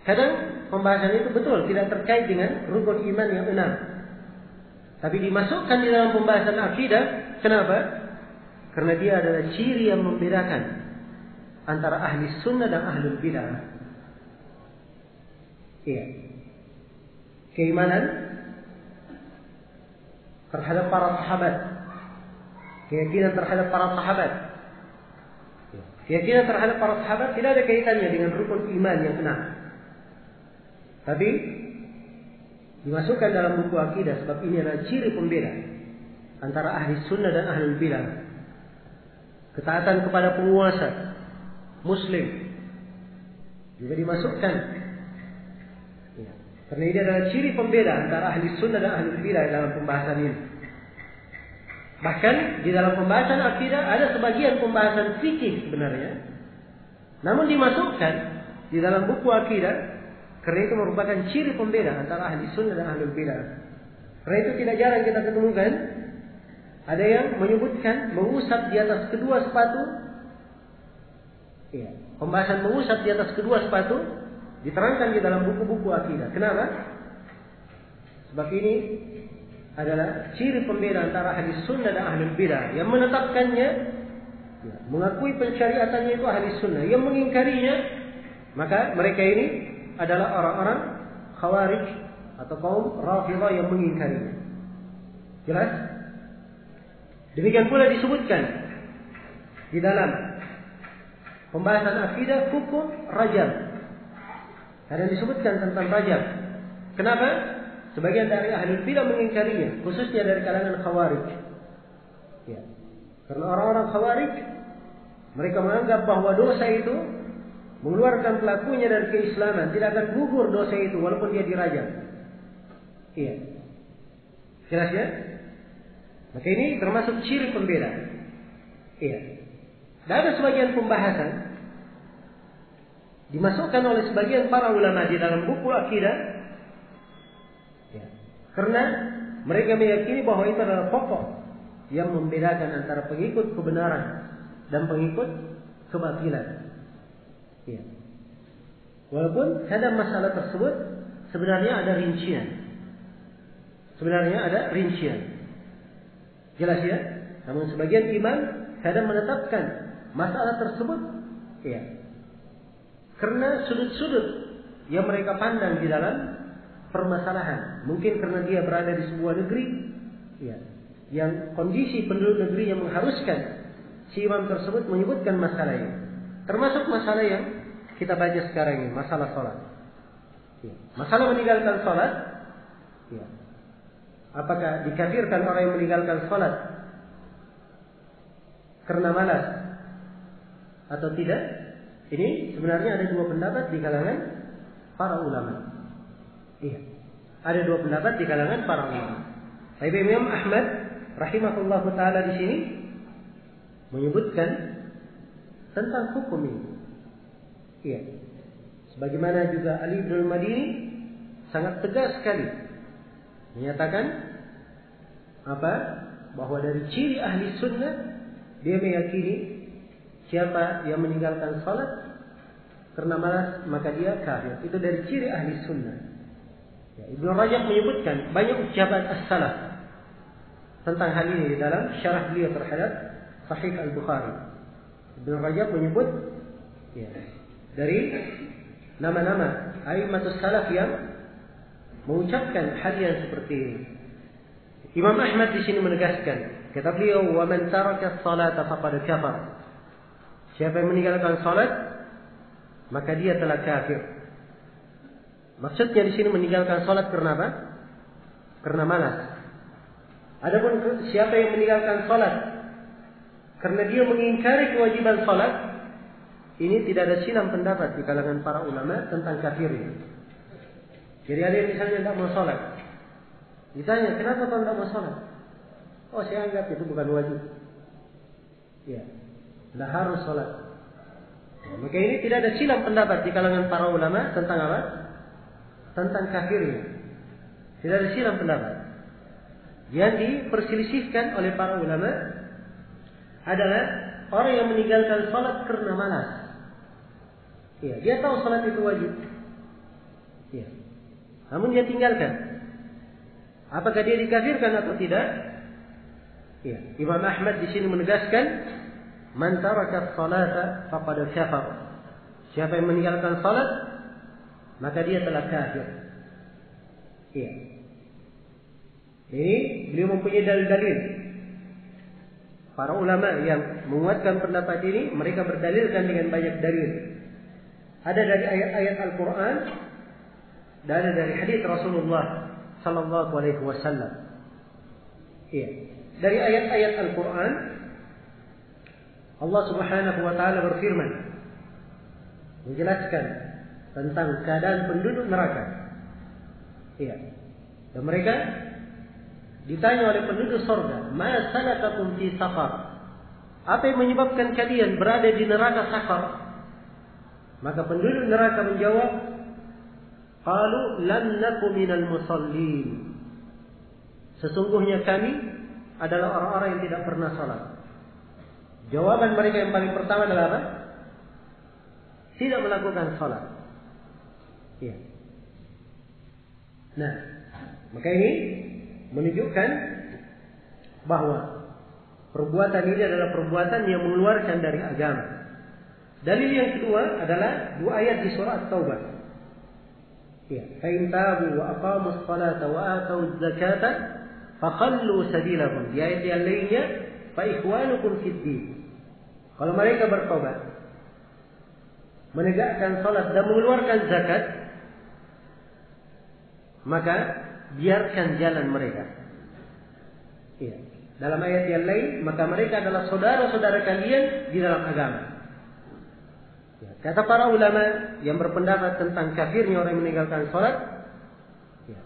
Kadang pembahasan itu betul tidak terkait dengan rukun iman yang 6. Tapi dimasukkan di dalam pembahasan akidah. Kenapa? Karena dia adalah ciri yang membedakan antara ahli sunnah dan ahli bidah. Iya. Keimanan terhadap para sahabat, keyakinan terhadap para sahabat. Keyakinan terhadap para sahabat tidak ada kaitannya dengan rukun iman yang 6. Tapi dimasukkan dalam buku akidah sebab ini adalah ciri pembeda antara ahli sunnah dan ahli bidah. Ketaatan kepada penguasa muslim juga dimasukkan. Ya. Karena ini adalah ciri pembeda antara ahli sunnah dan ahli bidah dalam pembahasan ini. Bahkan di dalam pembahasan akidah ada sebagian pembahasan fikih sebenarnya, namun dimasukkan di dalam buku akidah karena itu merupakan ciri pembeda antara ahli sunnah dan ahli bidah. Karena itu tidak jarang kita ketemukan ada yang menyebutkan mengusap di atas kedua sepatu. Ya, pembahasan mengusap di atas kedua sepatu diterangkan di dalam buku-buku akidah. Kenapa? Sebab ini adalah ciri pembeda antara ahli sunnah dan ahli bidah. Yang menetapkannya, ya, mengakui pensyariatannya itu ahli sunnah. Yang mengingkarinya, maka mereka ini adalah orang-orang khawarij atau kaum Rafidhah yang mengingkarinya. Jelas? Demikian pula disebutkan di dalam pembahasan akidah hukum rajam. Ada disebutkan tentang rajam. Kenapa? Sebagian dari ahli bidah mengingkarinya, khususnya dari kalangan khawarij. Ya. Karena orang-orang khawarij mereka menganggap bahwa dosa itu mengeluarkan pelakunya dari keislaman, tidak akan gugur dosa itu walaupun dia dirajam. Iya. Jelas ya? Maka ini termasuk ciri pembeda. Iya. Dan ada sebagian pembahasan dimasukkan oleh sebagian para ulama di dalam buku akidah. Ya. Karena mereka meyakini bahwa itu adalah pokok yang membedakan antara pengikut kebenaran dan pengikut kebatilan. Ya. Walaupun kadang masalah tersebut sebenarnya ada rincian. Jelas ya? Namun sebagian imam kadang menetapkan masalah tersebut, ya, karena sudut-sudut yang mereka pandang di dalam permasalahan. Mungkin karena dia berada di sebuah negeri, ya, yang kondisi penduduk negeri yang mengharuskan si imam tersebut menyebutkan masalah ini. Termasuk masalah yang kita baca sekarang ini, masalah salat. Ya. Masalah meninggalkan salat, ya. Apakah dikafirkan orang yang meninggalkan salat karena malas atau tidak? Ini sebenarnya ada dua pendapat di kalangan para ulama. Iya. Ada dua pendapat di kalangan para ulama. Tapi Imam Ahmad rahimahullahu taala di sini menyebutkan tentang hukum ini. Iya. Sebagaimana juga Ali bin Al-Madini sangat tegas sekali menyatakan bahwa dari ciri ahli sunnah dia meyakini siapa yang meninggalkan salat karena malas maka dia kafir. Itu dari ciri ahli sunnah. Ya, Ibnu Rajab menyebutkan banyak ucapan as-salaf tentang hal ini di dalam syarah beliau terhadap Sahih Al-Bukhari. Ibnu Rajab menyebut ya, dari nama-nama a'immatus salaf yang mengucapkan hal yang seperti ini. Imam Ahmad di sini menegaskan, kata beliau, "Wa man taraka as-salata faqad kafar." Siapa yang meninggalkan salat, maka dia telah kafir. Maksudnya di sini meninggalkan salat karena apa? Karena malas. Adapun siapa yang meninggalkan salat karena dia mengingkari kewajiban salat, ini tidak ada silang pendapat di kalangan para ulama tentang kafirnya. Jadi ada yang misalnya tidak mau salat, ditanya, kenapa kau tidak mau salat? Oh, saya anggap itu bukan wajib. Ya, tidak harus salat. Nah, maka ini tidak ada silang pendapat di kalangan para ulama tentang apa? Tentang kafirnya. Tidak ada silang pendapat. Yang diperselisihkan oleh para ulama adalah orang yang meninggalkan salat karena malas. Ya, dia tahu salat itu wajib. Ya. Namun dia tinggalkan. Apakah dia dikafirkan atau tidak? Ya. Imam Ahmad di sini menegaskan, "Man taraka as-salata faqad kafar." Siapa yang meninggalkan salat, maka dia telah kafir. Iya. Ini beliau mempunyai dalil-dalil. Para ulama yang menguatkan pendapat ini, mereka berdalilkan dengan banyak dalil. Ada dari ayat-ayat Al-Quran, dan ada dari hadis Rasulullah Sallallahu Alaihi Wasallam. Iya. Dari ayat-ayat Al-Quran, Allah Subhanahu Wa Taala berfirman, menjelaskan tentang keadaan penduduk neraka. Iya. Dan mereka ditanya oleh penduduk surga, "Ma salakakum fi saqar?" Apa yang menyebabkan kalian berada di neraka saqar? Maka penduduk neraka menjawab, "Qalu lam naku minal musallin." Sesungguhnya kami adalah orang-orang yang tidak pernah salat. Jawaban mereka yang paling pertama adalah apa? Tidak melakukan salat. Ya. Nah, maka ini menunjukkan bahwa perbuatan ini adalah perbuatan yang mengeluarkan dari agama. Dalil yang kedua adalah dua ayat di surah At-Taubah. Ya, fa in tabu wa aqamus salata wa atuz zakata fakhallu sabilahum. Di ayat yang lainnya, fa ikhwanukum fid din. Kalau mereka bertobat, menegakkan salat dan mengeluarkan zakat, maka biarkan jalan mereka. Ya. Dalam ayat yang lain, maka mereka adalah saudara-saudara kalian di dalam agama. Ya. Kata para ulama yang berpendapat tentang kafirnya orang yang meninggalkan salat, ya.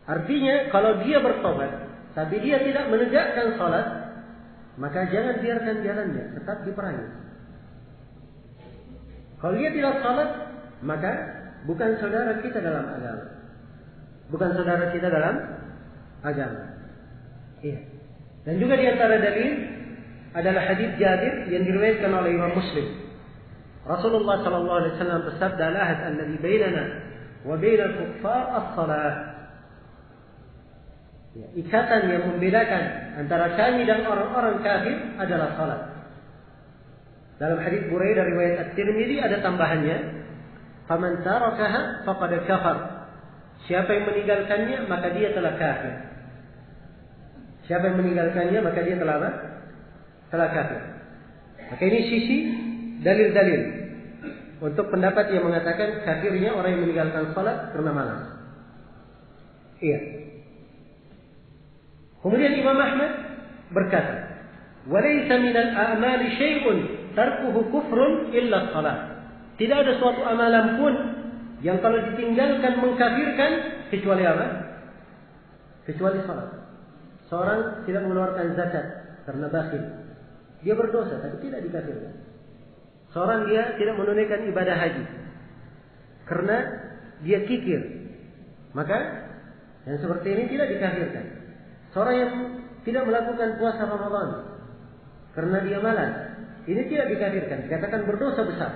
Artinya kalau dia bertobat, tapi dia tidak menegakkan salat, maka jangan biarkan jalannya, tetap diperangi. Kalau dia tidak salat, maka bukan saudara kita dalam agama. Bukan saudara kita dalam agama. Iya. Dan juga di antara dalil adalah hadis Jabir yang diriwayatkan oleh Imam Muslim. Rasulullah sallallahu alaihi wasallam bersabda, "Al-ahd alladhi bainana wa bainal kuffar as-salah." Ya, ikatan yang membedakan antara kami dan orang-orang kafir adalah salat. Dalam hadis Buraidah riwayat At-Tirmidzi ada tambahannya, "Faman tarakaha faqad kafar." Siapa yang meninggalkannya maka dia telah kafir. Siapa yang meninggalkannya maka dia telah apa? Telah kafir. Maka ini sisi dalil-dalil untuk pendapat yang mengatakan kafirnya orang yang meninggalkan salat karena malas. Iya. Kemudian Imam Ahmad berkata, "Walaysa minal a'mali syai'un tarkuhu kufrun illa shalah." Tidak ada suatu amalan pun yang kalau ditinggalkan mengkafirkan kecuali apa? Kecuali salat. Seorang tidak mengeluarkan zakat karena bakhil. Dia berdosa tapi tidak dikafirkan. Seorang dia tidak menunaikan ibadah haji karena dia kikir. Maka yang seperti ini tidak dikafirkan. Seorang yang tidak melakukan puasa Ramadan karena dia malas, ini tidak dikafirkan, dikatakan berdosa besar.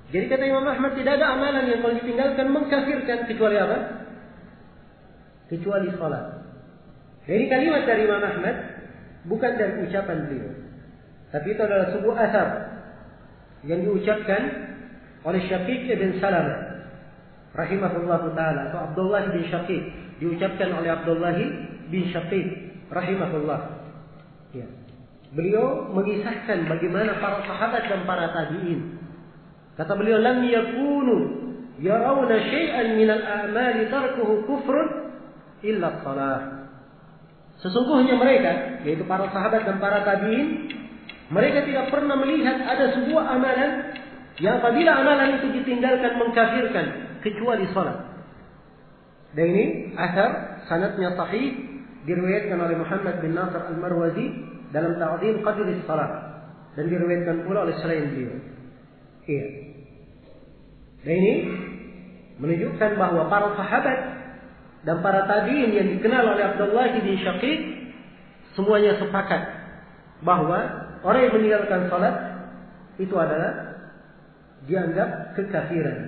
Jadi kata Imam Ahmad, tidak ada amalan yang kalau ditinggalkan mengkafirkan kecuali apa? Kecuali salat. Jadi kalimat dari Imam Ahmad bukan dari ucapan beliau, tapi itu adalah sebuah asar yang diucapkan oleh Syaqiq ibn Salamah rahimahullah ta'ala, atau Abdullah bin Syaqiq, diucapkan oleh Abdullah bin Syaqiq rahimahullah. Ya. Beliau mengisahkan bagaimana para sahabat dan para tabi'in. Kata beliau, lam yakunu yarawna syai'an minal a'mali tarkuhu kufrun illa shalah. Sesungguhnya mereka, yaitu para sahabat dan para tabi'in, mereka tidak pernah melihat ada sebuah amalan yang apabila amalan itu ditinggalkan mengkafirkan kecuali salat. Dan ini asar sanadnya sahih, diriwayatkan oleh Muhammad bin Nasr al-Marwazi dalam Ta'dhim Qadri Shalah, dan diriwayatkan pula oleh selain beliau. Iya. Dan ini menunjukkan bahwa para sahabat dan para tabi'in yang dikenal oleh Abdullah bin Syaqiq semuanya sepakat bahwa orang yang meninggalkan salat itu adalah dianggap kekafiran.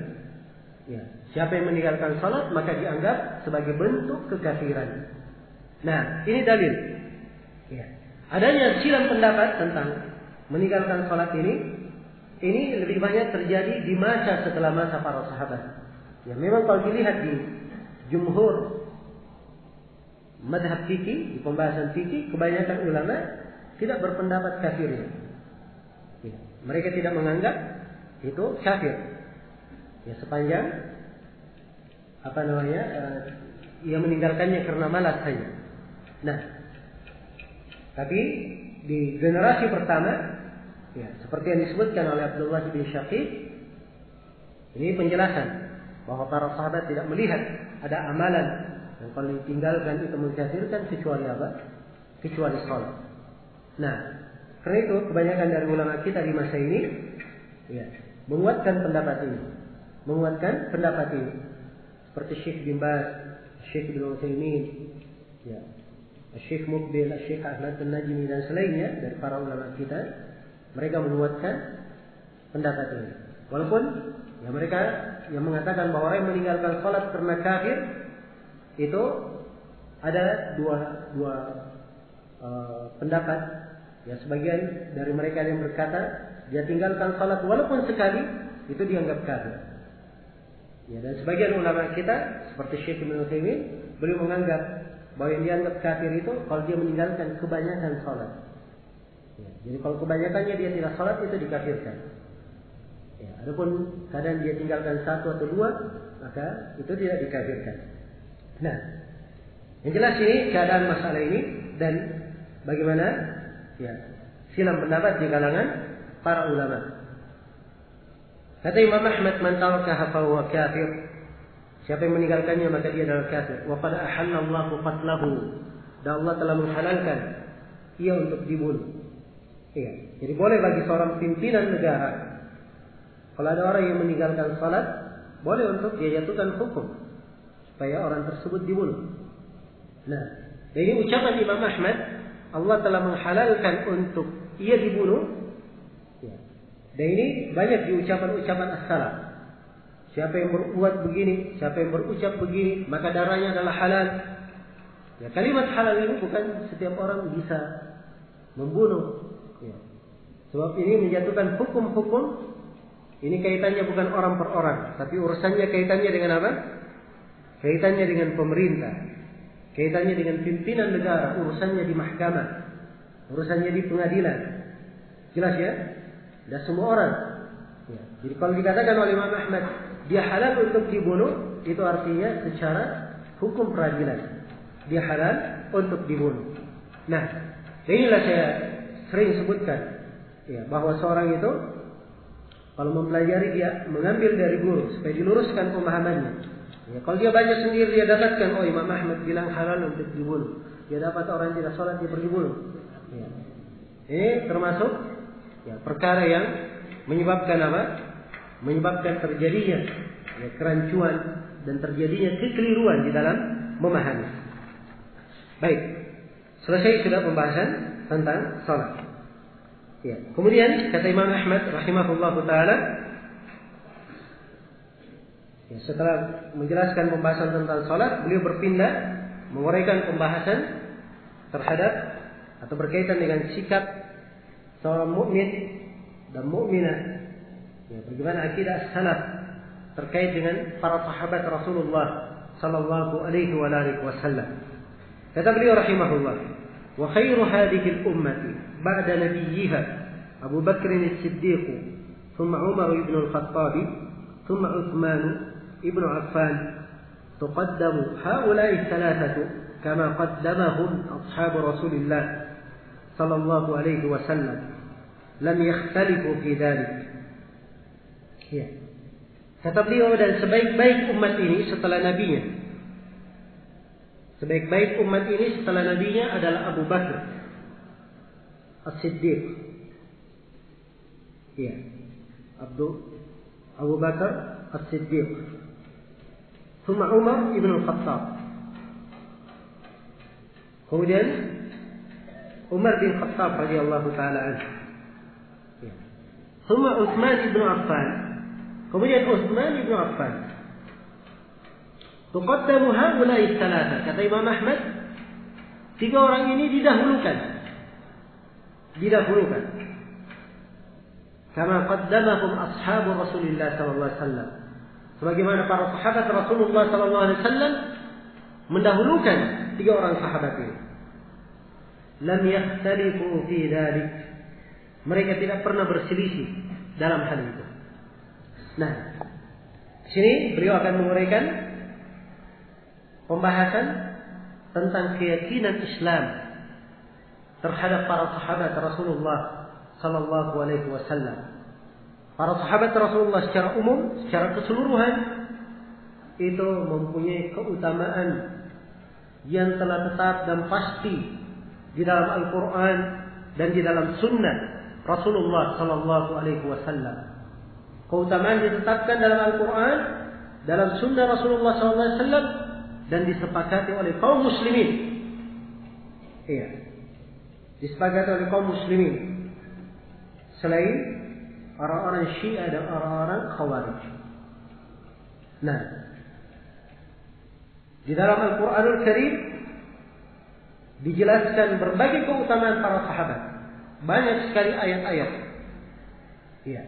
Ya. Siapa yang meninggalkan salat maka dianggap sebagai bentuk kekafiran. Nah, ini dalil. Ya. Adanya silang pendapat tentang meninggalkan salat ini lebih banyak terjadi di masa setelah masa para sahabat. Ya, memang kalau dilihat di jumhur madhab fikih, di pembahasan fikih, kebanyakan ulama tidak berpendapat kafirnya. Ya, mereka tidak menganggap itu kafir. Ya, sepanjang ia meninggalkannya karena malas saja. Nah, tapi di generasi pertama, ya, seperti yang disebutkan oleh Abdullah bin Syaqiq, ini penjelasan bahwa para sahabat tidak melihat ada amalan yang kalau ditinggalkan itu mengkafirkan kecuali apa? Kecuali salat. Nah, karena itu kebanyakan dari ulama kita di masa ini, ya, menguatkan pendapat ini, seperti Syekh bin Baz, Syekh bin Utsaimin, ya, Syekh Muqbil, Syekh Ahmad An-Najmi dan selainnya dari para ulama kita, mereka menguatkan pendapat ini. Walaupun ya mereka yang mengatakan bahwa orang yang meninggalkan salat karena kafir itu ada dua pendapat. Ya, sebagian dari mereka yang berkata dia tinggalkan salat walaupun sekali itu dianggap kafir. Ya, dan sebagian ulama kita seperti Syekh Ibnu Utsaimin, beliau menganggap bahwa yang dianggap kafir itu kalau dia meninggalkan kebanyakan salat. Ya, jadi kalau kebanyakannya dia tidak salat itu dikafirkan. Ya, adapun kadang dia tinggalkan satu atau dua, maka itu tidak dikafirkan. Nah, yang jelas ini keadaan masalah ini dan bagaimana ya silang pendapat di kalangan para ulama. Kata Imam Ahmad, man tarakaha fa huwa kafir. Siapa yang meninggalkannya maka dia adalah kafir. Wa qad ahallallahu qatlahu. Dan Allah telah menghalalkan ia untuk dibunuh. Iya. Jadi boleh bagi seorang pimpinan negara, kalau ada orang yang meninggalkan salat, boleh untuk dia jatuhkan hukum supaya orang tersebut dibunuh. Nah, dari ucapan Imam Ahmad, Allah telah menghalalkan untuk ia dibunuh. Ya. Dan ini banyak di ucapan-ucapan as-salaf. Siapa yang berbuat begini, siapa yang berucap begini, maka darahnya adalah halal. Ya, kalimat halal ini bukan setiap orang bisa membunuh. Ya. Sebab ini menjatuhkan hukum-hukum. Ini kaitannya bukan orang per orang, tapi urusannya kaitannya dengan apa? Kaitannya dengan pemerintah, kaitannya dengan pimpinan negara, urusannya di mahkamah, urusannya di pengadilan. Jelas ya? Tidak semua orang. Ya. Jadi kalau dikatakan oleh Imam Ahmad dia halal untuk dibunuh, itu artinya secara hukum peradilan dia halal untuk dibunuh. Nah, inilah saya sering sebutkan, ya, bahwa seorang itu kalau mempelajari dia mengambil dari guru supaya diluruskan pemahamannya. Ya, kalau dia baca sendiri dia dapatkan, oh Imam Ahmad bilang halal untuk dibunuh. Dia dapat orang tidak sholat dia pergi bunuh. Ya. Ini termasuk ya, perkara yang menyebabkan apa? Menyebabkan terjadinya ya, kerancuan dan terjadinya kekeliruan di dalam memahami. Baik, selesai sudah pembahasan tentang sholat. Ya. Kemudian kata Imam Ahmad rahimahullah taala, ya, setelah menjelaskan pembahasan tentang sholat, beliau berpindah menguraikan pembahasan terhadap atau berkaitan dengan sikap seorang mukmin dan mukminah. Ya, bagaimana akidah salaf terkait dengan para sahabat Rasulullah sallallahu alaihi wasallam. Kata beliau rahimahullah, wa khairu hadhihi al-ummati ba'da nabiyha Abu Bakr as-Siddiq, thumma Umar ibn al-Khattab, thumma Uthman ibn Affan. Tuqaddamu haula'i thalathatu kama qaddamahum ashab Rasulillah sallallahu alaihi wasallam. Lam yakhtalifu fi dhalik. Ya. Kata beliau, dan sebaik-baik umat ini setelah nabinya. Sebaik-baik umat ini setelah nabinya adalah Abu Bakar As-Siddiq. Ya. Abu Bakar As-Siddiq. Thumma Umar ibn al-Khattab. Kemudian Umar bin Khattab radhiyallahu taala anhu. Ya. Thumma Uthman ibn Affan. Kemudian Uthman ibn Affan. Tuqaddamu haula'i thalatha. Kata Imam Ahmad, tiga orang ini didahulukan. Kama qaddamahum ashabu Rasulillah sallallahu alaihi wasallam. Sebagaimana para sahabat Rasulullah sallallahu alaihi wasallam mendahulukan tiga orang sahabat ini. Lam yakhtalifu fi dzalik. Mereka tidak pernah berselisih dalam hal itu. Nah, sini beliau akan menguraikan pembahasan tentang keyakinan Islam terhadap para sahabat Rasulullah sallallahu alaihi wasallam. Para sahabat Rasulullah secara umum, secara keseluruhan itu mempunyai keutamaan yang telah tetap dan pasti di dalam Al-Quran dan di dalam Sunnah Rasulullah sallallahu alaihi wasallam. Keutamaan ditetapkan dalam Al-Quran, dalam Sunnah Rasulullah sallallahu alaihi wasallam, dan disepakati oleh kaum muslimin. Iya. Disepakati oleh kaum muslimin. Selain orang-orang Syiah dan orang-orang Khawarij. Nah, di dalam Al-Quranul Karim dijelaskan berbagai keutamaan para sahabat. Banyak sekali ayat-ayat. Iya.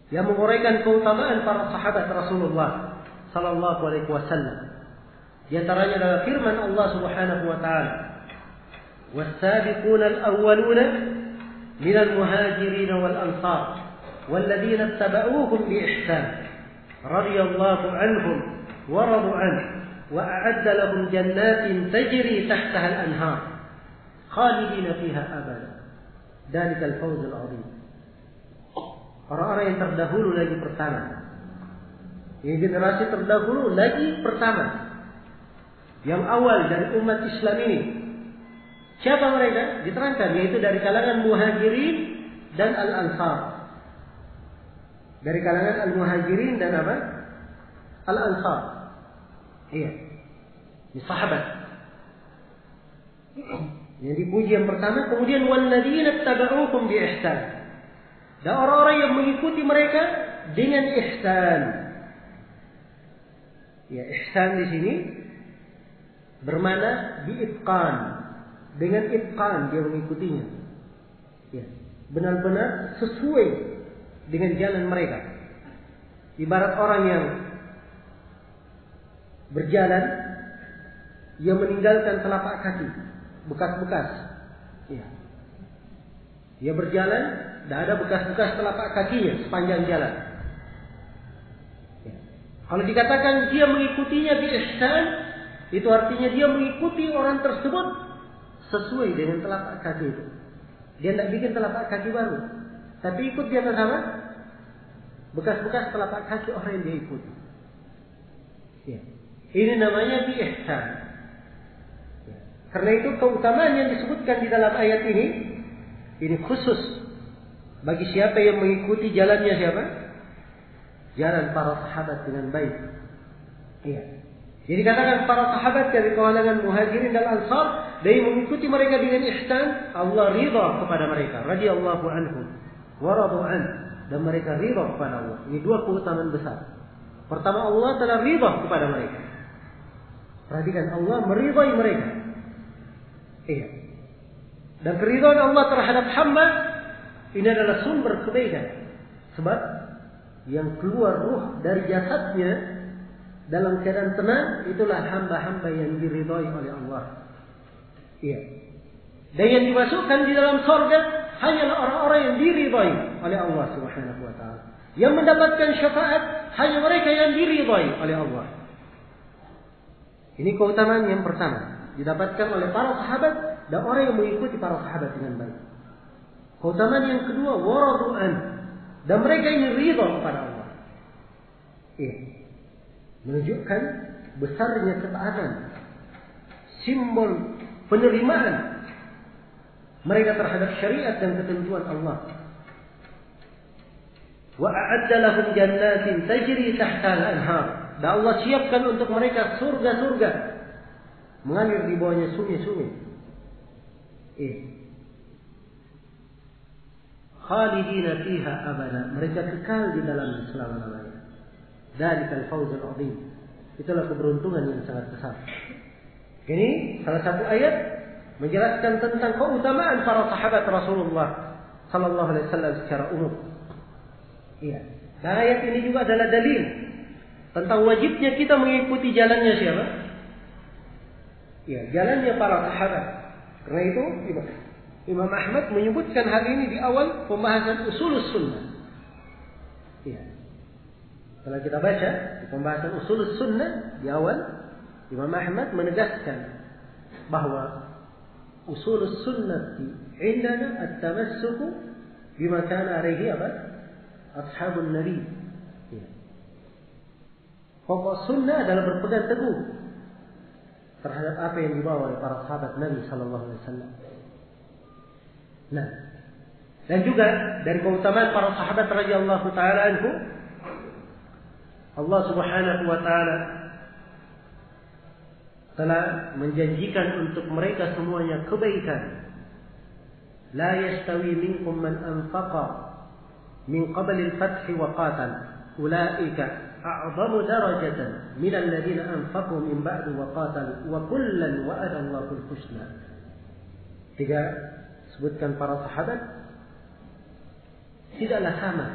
Yang menguraikan keutamaan para sahabat Rasulullah sallallahu alaihi wasallam. Di antaranya adalah firman Allah Subhanahu wa taala, "Was-sabiquna al-awwaluna minal muhajirin wal ansar walladzina ittaba'uuhum bi ihsan radhiyallahu anhum wa radu anhu wa a'adda lahum jannatin tajri tahtaha al-anhar khalidina fiha abada. Dzalikal fawzul 'adzim." Orang-orang yang terdahulu lagi pertama. Yang generasi terdahulu lagi pertama. Yang awal dari umat Islam ini. Siapa mereka? Diterangkan, yaitu dari kalangan muhajirin dan al-ansar. Dari kalangan al-muhajirin dan apa? Al-ansar. Iya. Ini sahabat. Yang dipuji yang pertama. Kemudian walladzina ittaba'uuhum bi ihsan. Dan orang-orang yang mengikuti mereka dengan ihsan. Ya, ihsan di sini bermakna biitqan. Dengan itqan dia mengikutinya. Ya, benar-benar sesuai dengan jalan mereka. Ibarat orang yang berjalan, ia meninggalkan telapak kaki, bekas-bekas. Ya. Dia berjalan, tidak ada bekas-bekas telapak kakinya sepanjang jalan. Ya. Kalau dikatakan dia mengikutinya bi ihsan, itu artinya dia mengikuti orang tersebut sesuai dengan telapak kaki itu. Dia tidak bikin telapak kaki baru, tapi ikut di atas apa? Bekas-bekas telapak kaki orang yang dia ikuti. Ya. Ini namanya bi ihsan. Ya. Karena itu keutamaan yang disebutkan di dalam ayat ini khusus bagi siapa yang mengikuti jalannya siapa? Jalan para sahabat dengan baik. Iya. Jadi katakan para sahabat dari kalangan Muhajirin dan Ansar, dari mengikuti mereka dengan ihsan, Allah ridha kepada mereka, radhiyallahu anhum wa radu an, dan mereka ridha kepada Allah. Ini dua keutamaan besar. Pertama, Allah telah ridha kepada mereka. Perhatikan, Allah meridhai mereka. Iya. Dan keridhaan Allah terhadap hamba ini adalah sumber kebaikan. Sebab yang keluar ruh dari jasadnya dalam keadaan tenang, itulah hamba-hamba yang diridhai oleh Allah. Iya. Dan yang dimasukkan di dalam surga hanyalah orang-orang yang diridhai oleh Allah Subhanahu wa taala. Yang mendapatkan syafaat hanya mereka yang diridhai oleh Allah. Ini keutamaan yang pertama, didapatkan oleh para sahabat dan orang yang mengikuti para sahabat dengan baik. Keutamaan yang kedua, waradu'an, dan mereka ini ridha kepada Allah. Iya. Menunjukkan besarnya ketaatan, simbol penerimaan mereka terhadap syariat dan ketentuan Allah. Wa a'adda lahum jannatin tajri tahtaha al-anhar. Dan Allah siapkan untuk mereka surga-surga mengalir di bawahnya sungai-sungai. Khalidina fiha abada. Mereka kekal di dalamnya selama-lamanya. Dzalikal fawzul 'adzim. Itulah keberuntungan yang sangat besar. Ini salah satu ayat menjelaskan tentang keutamaan para sahabat Rasulullah sallallahu alaihi wasallam secara umum. Iya. Dan ayat ini juga adalah dalil tentang wajibnya kita mengikuti jalannya siapa? Ya, jalannya para sahabat. Karena itu Imam Ahmad menyebutkan hal ini di awal pembahasan usulus sunnah. Ya. Setelah kita baca di pembahasan usulus sunnah di awal, Imam Ahmad menegaskan bahwa usulus sunnah indana at-tamassuku bima kana alaihi ashabun nabi. Ya. Pokok sunnah adalah berpegang teguh terhadap apa yang dibawa oleh para sahabat Nabi sallallahu alaihi wasallam. Nah, dan juga dari keutamaan para sahabat radhiyallahu taala anhu, Allah Subhanahu wa taala telah menjanjikan untuk mereka semuanya kebaikan. La yastawi minkum man anfaqa min qabli al-fath wa qatal ulaika a'zamu darajatan min alladhina anfaqu min ba'du wa qatalu wa kullan wa'ada Allahul husna. Tiga sebutkan para sahabat tidaklah sama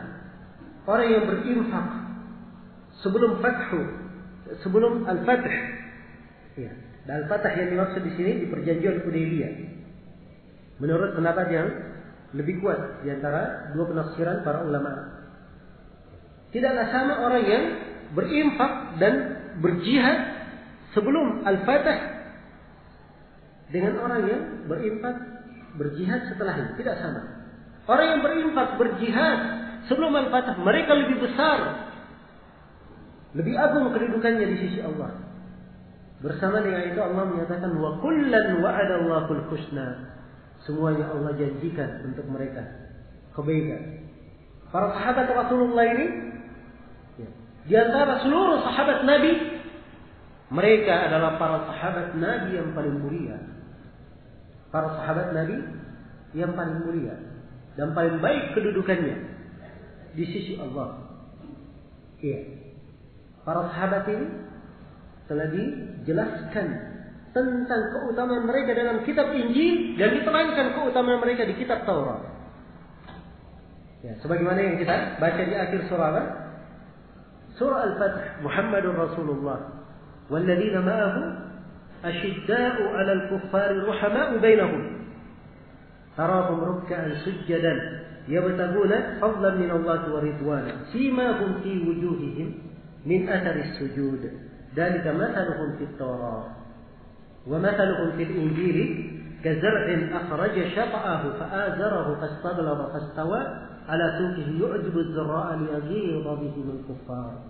orang yang berinfak sebelum al-fath. Ya, dan al-fath yang dimaksud di sini di perjanjian Hudaybiyah. Menurut pendapat yang lebih kuat di antara dua penafsiran para ulama. Tidaklah sama orang yang berinfak dan berjihad sebelum al-fath dengan orang yang berinfak berjihad setelahnya. Tidak sama. Orang yang berinfak berjihad sebelum al-fath, mereka lebih besar, lebih agung kedudukannya di sisi Allah. Bersama dengan itu Allah menyatakan wa kullan wa'ada Allahul husna. Semuanya Allah janjikan untuk mereka kebaikan. Para sahabat Rasulullah ini, di antara seluruh sahabat Nabi, mereka adalah para sahabat Nabi yang paling mulia. Para sahabat Nabi yang paling mulia dan paling baik kedudukannya di sisi Allah. Iya. Para sahabat ini telah dijelaskan tentang keutamaan mereka dalam kitab Injil dan diterangkan keutamaan mereka di kitab Taurat. Ya, sebagaimana yang kita baca di akhir surah apa? Surah Al-Fath, Muhammadur Rasulullah walladzina ma'ahu asyidda'u 'alal kuffari ruhama'u bainahum tarahum ruk'an sujjadan yabtaguna fadlan min Allah wa ridwana simahum fi wujuhihim min athari sujud dalika mathaluhum fit Tawrah wa mathaluhum fil Injil kazar'in akhraja shat'ahu fa'azarahu fastaghlaba fastawa ala suqihi yu'jibu az-zarra'a liyaghiza bihim al-kuffar.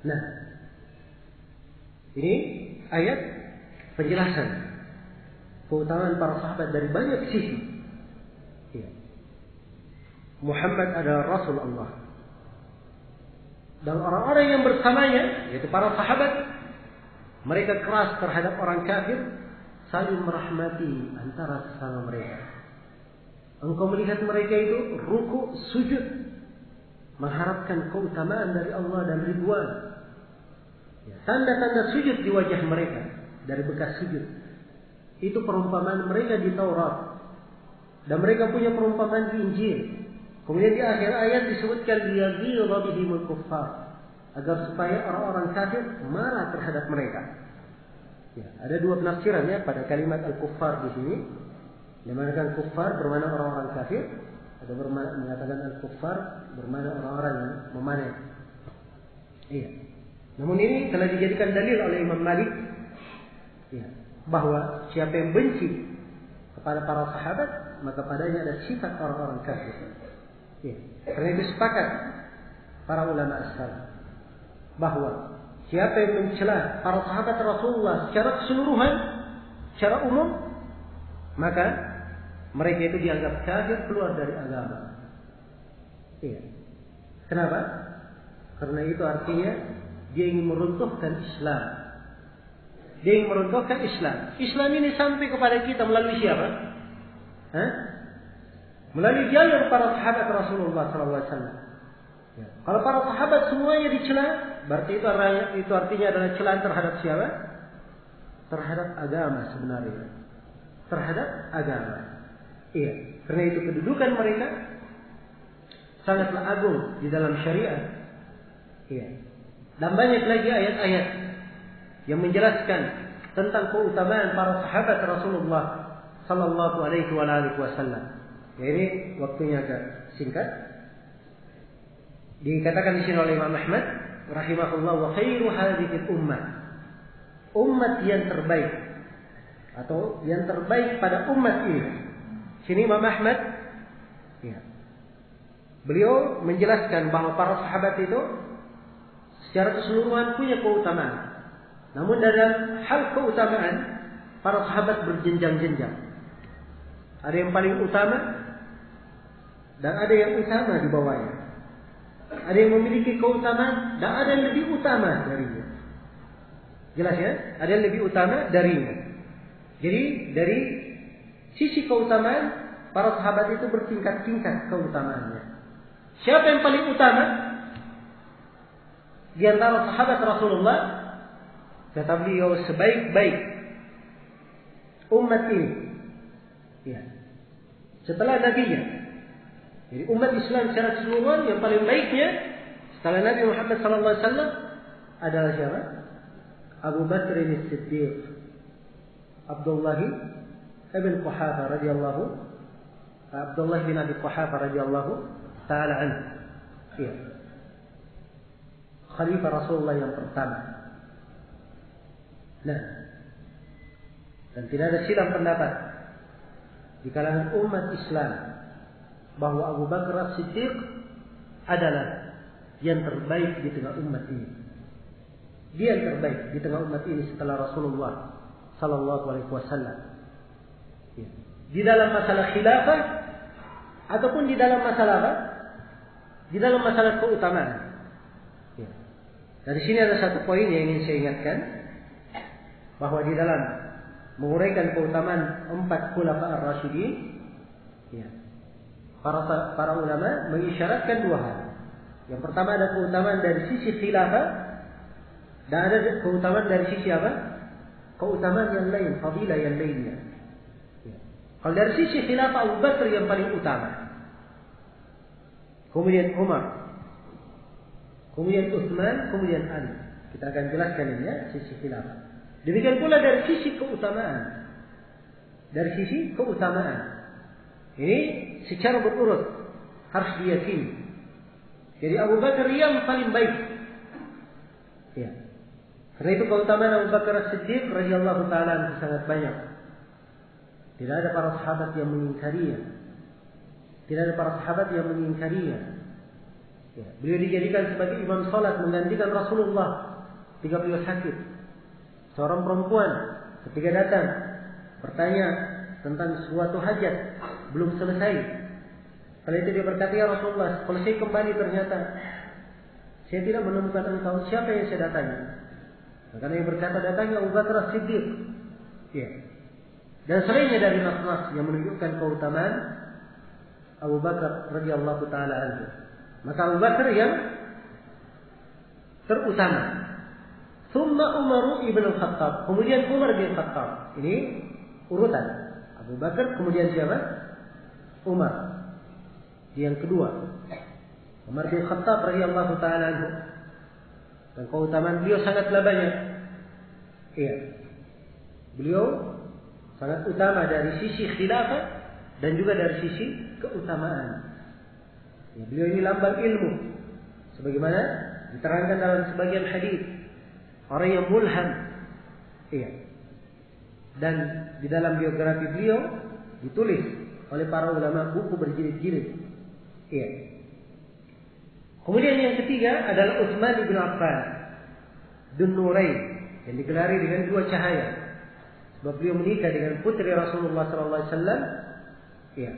Nah, ini ayat penjelasan keutamaan para sahabat dari banyak sisi. Ya. Muhammad adalah Rasul Allah. Dan orang-orang yang bersamanya, yaitu para sahabat, mereka keras terhadap orang kafir, saling merahmati antara sesama mereka. Engkau melihat mereka itu ruku, sujud, mengharapkan keutamaan dari Allah dan ridwan. Ya, tanda-tanda sujud di wajah mereka dari bekas sujud. Itu perumpamaan mereka di Taurat. Dan mereka punya perumpamaan di Injil. Kemudian di akhir ayat disebutkan liyaghiza bihimul kuffar, agar supaya orang-orang kafir marah terhadap mereka. Ya, ada dua penafsiran ya pada kalimat al-kuffar di sini. Yang mengatakan kuffar bermakna orang-orang kafir, ada mengatakan al-kuffar bermakna orang-orang yang memaneh. Iya. Namun ini telah dijadikan dalil oleh Imam Malik, ya, bahwa siapa yang benci kepada para sahabat, maka padanya ada sifat orang-orang kafir. Ya. Karena itu sepakat para ulama as-salaf bahwa siapa yang mencela para sahabat Rasulullah secara keseluruhan, secara umum, maka mereka itu dianggap kafir, keluar dari agama. Iya. Kenapa? Karena itu artinya dia ingin meruntuhkan Islam. Dia ingin meruntuhkan Islam. Islam ini sampai kepada kita melalui siapa? Melalui jalur para sahabat Rasulullah SAW. Ya. Kalau para sahabat semuanya dicela, berarti itu artinya adalah celaan terhadap siapa? Terhadap agama sebenarnya. Terhadap agama. Iya. Karena itu kedudukan mereka sangatlah agung di dalam syariat. Iya. Dan banyak lagi ayat-ayat yang menjelaskan tentang keutamaan para sahabat Rasulullah sallallahu alaihi wasallam. Ini waktunya agak singkat. Dikatakan di sini oleh Imam Ahmad rahimahullah, wa khairu hadhihi ummah, umat yang terbaik atau yang terbaik pada umat ini. Sini Imam Ahmad, ya, beliau menjelaskan bahwa para sahabat itu secara keseluruhan punya keutamaan. Namun dalam hal keutamaan, para sahabat berjenjang-jenjang. Ada yang paling utama dan ada yang utama di bawahnya. Ada yang memiliki keutamaan dan ada yang lebih utama darinya. Jelas ya? Ada yang lebih utama darinya. Jadi dari sisi keutamaan, para sahabat itu bertingkat-tingkat keutamaannya. Siapa yang paling utama di antara sahabat Rasulullah? Kata beliau, sebaik-baik umat ini, ya, setelah Nabi-Nya. Jadi umat Islam secara keseluruhan yang paling baiknya setelah Nabi Muhammad SAW adalah siapa? Abu Bakr as-Siddiq, Abdullah bin Quhafa radhiyallahu, Abdullah bin Abi Quhafa radhiyallahu taala anhu. Ya. Khalifah Rasulullah yang pertama. Nah, dan tidak ada silang pendapat di kalangan umat Islam bahwa Abu Bakar As-Siddiq adalah yang terbaik di tengah umat ini. Dia yang terbaik di tengah umat ini setelah Rasulullah sallallahu alaihi wasallam. Ya. Di dalam masalah khilafah ataupun di dalam masalah apa? Di dalam masalah keutamaan. Ya. Dari sini ada satu poin yang ingin saya ingatkan, bahwa di dalam menguraikan keutamaan 4 khulafa ar-rasyidin, ya, para ulama mengisyaratkan 2 hal. Yang pertama ada keutamaan dari sisi khilafah dan ada keutamaan dari sisi apa? Keutamaan yang lain, fadilah yang lainnya. Ya. Kalau dari sisi khilafah, Abu Bakar yang paling utama. Kemudian Umar, kemudian Utsman, kemudian Ali. Kita akan jelaskan ini ya, sisi khilafah. Demikian pula dari sisi keutamaan. Dari sisi keutamaan. Ini secara berurut harus diyakini. Jadi Abu Bakar yang paling baik. Ya. Karena itu keutamaan Abu Bakar As-Siddiq radhiyallahu taala sangat banyak. Tidak ada para sahabat yang mengingkarinya. Tidak ada para sahabat yang mengingkarinya. Ya. Beliau dijadikan sebagai imam salat menggantikan Rasulullah ketika beliau sakit. Seorang perempuan ketika datang bertanya tentang suatu hajat belum selesai. Kala itu dia berkata, ya Rasulullah, kalau saya kembali ternyata saya tidak menemukan engkau, siapa yang saya datangi? Karena yang berkata datangnya Abu Bakar As-Siddiq. Ya. Dan selainnya dari nas-nas yang menunjukkan keutamaan Abu Bakar radhiyallahu taala anhu. Maka Abu Bakar yang terutama. Thumma Umar ibn al-Khattab. Kemudian Umar bin Khattab. Ini urutan. Abu Bakar kemudian siapa? Umar. Yang kedua, Umar bin Khattab radhiyallahu taala anhu. Dan keutamaan beliau sangatlah banyak. Iya. Beliau sangat utama dari sisi khilafah dan juga dari sisi keutamaan. Ya, beliau ini lambang ilmu. Sebagaimana diterangkan dalam sebagian hadis, orang yang mulham. Iya. Dan di dalam biografi beliau ditulis oleh para ulama buku berjilid-jilid. Iya. Kemudian yang ketiga adalah Utsman bin Affan Dzun Nurain yang digelari dengan dua cahaya. Sebab beliau menikah dengan putri Rasulullah SAW. Iya.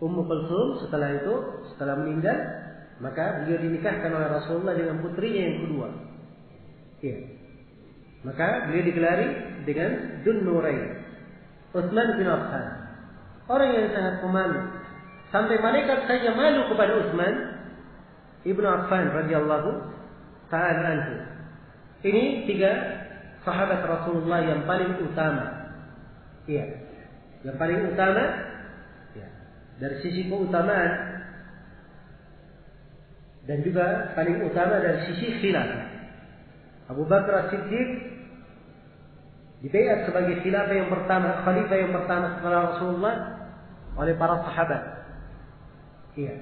Ummu Kulsum setelah meninggal, maka beliau dinikahkan oleh Rasulullah dengan putrinya yang kedua. Iya. Maka beliau digelari dengan Dzun Nurain. Utsman bin Affan, orang yang sangat pemalu. Sampai malaikat saja malu kepada Utsman ibnu Affan radhiyallahu taala anhu. Ini tiga sahabat Rasulullah yang paling utama. Iya. Yang paling utama ya, dari sisi keutamaan dan juga paling utama dari sisi khilafah. Abu Bakar As-Siddiq dibaiat sebagai khilafah yang pertama, khalifah yang pertama setelah Rasulullah oleh para sahabat. Iya.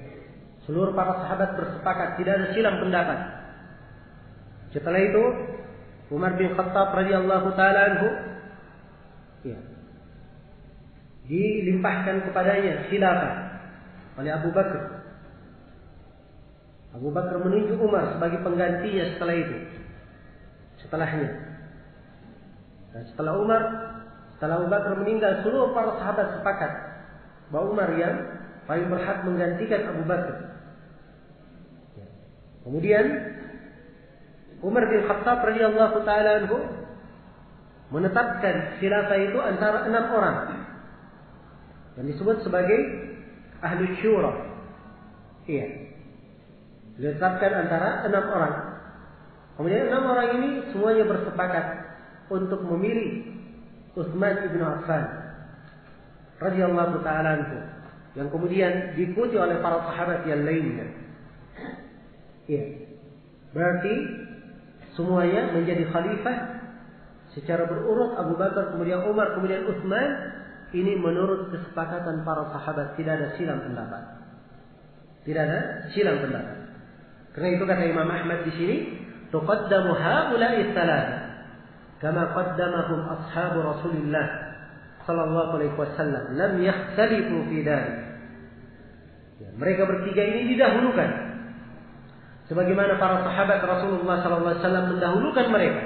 Seluruh para sahabat bersepakat, tidak ada silang pendapat. Setelah itu Umar bin Khattab radhiyallahu taala anhu ya, dilimpahkan kepadanya khilafah oleh Abu Bakar. Abu Bakar menunjuk Umar sebagai penggantinya setelah itu. Setelahnya. Dan setelah Abu Bakar meninggal, seluruh para sahabat sepakat bahwa Umar yang paling berhak menggantikan Abu Bakar. Kemudian Umar bin Khattab radhiyallahu taala anhu menetapkan khilafah itu antara 6 orang yang disebut sebagai Ahlul Syura. Iya. Ditetapkan antara 6 orang. Kemudian 6 orang ini semuanya bersepakat untuk memilih Utsman bin Affan radhiyallahu taala anhu, yang kemudian diikuti oleh para sahabat yang lainnya. Iya. Berarti semuanya menjadi khalifah secara berurut, Abu Bakar, kemudian Umar, kemudian Utsman. Ini menurut kesepakatan para sahabat, tidak ada silang pendapat. Tidak ada silang pendapat. Karena itu kata Imam Ahmad di sini, tuqaddamu haula'i tsalatsa kama qaddamahum ashabu Rasulillah sallallahu alaihi wasallam lam yakhtalifu fi dzalik. Ya, mereka bertiga ini didahulukan sebagaimana para sahabat Rasulullah sallallahu alaihi wasallam mendahulukan mereka.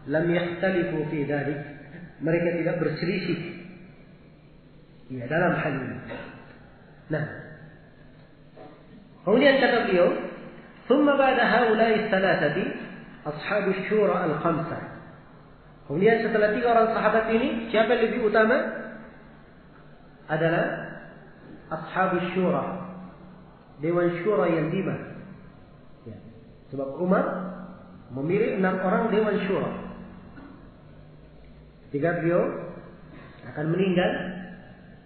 Lam yakhtalifu fi dzalik. Mereka tidak berselisih ya dalam hal ini. Nah, kemudian kata beliau, ثم بعد هؤلاء الثلاثة أصحاب الشورى الخمسة. Kemudian setelah 3 orang sahabat ini, siapa yang lebih utama? Adalah Ashabus Syura, Dewan Syura yang 5. Ya. Sebab Umar memilih 6 orang Dewan Syura. Ketika beliau akan meninggal,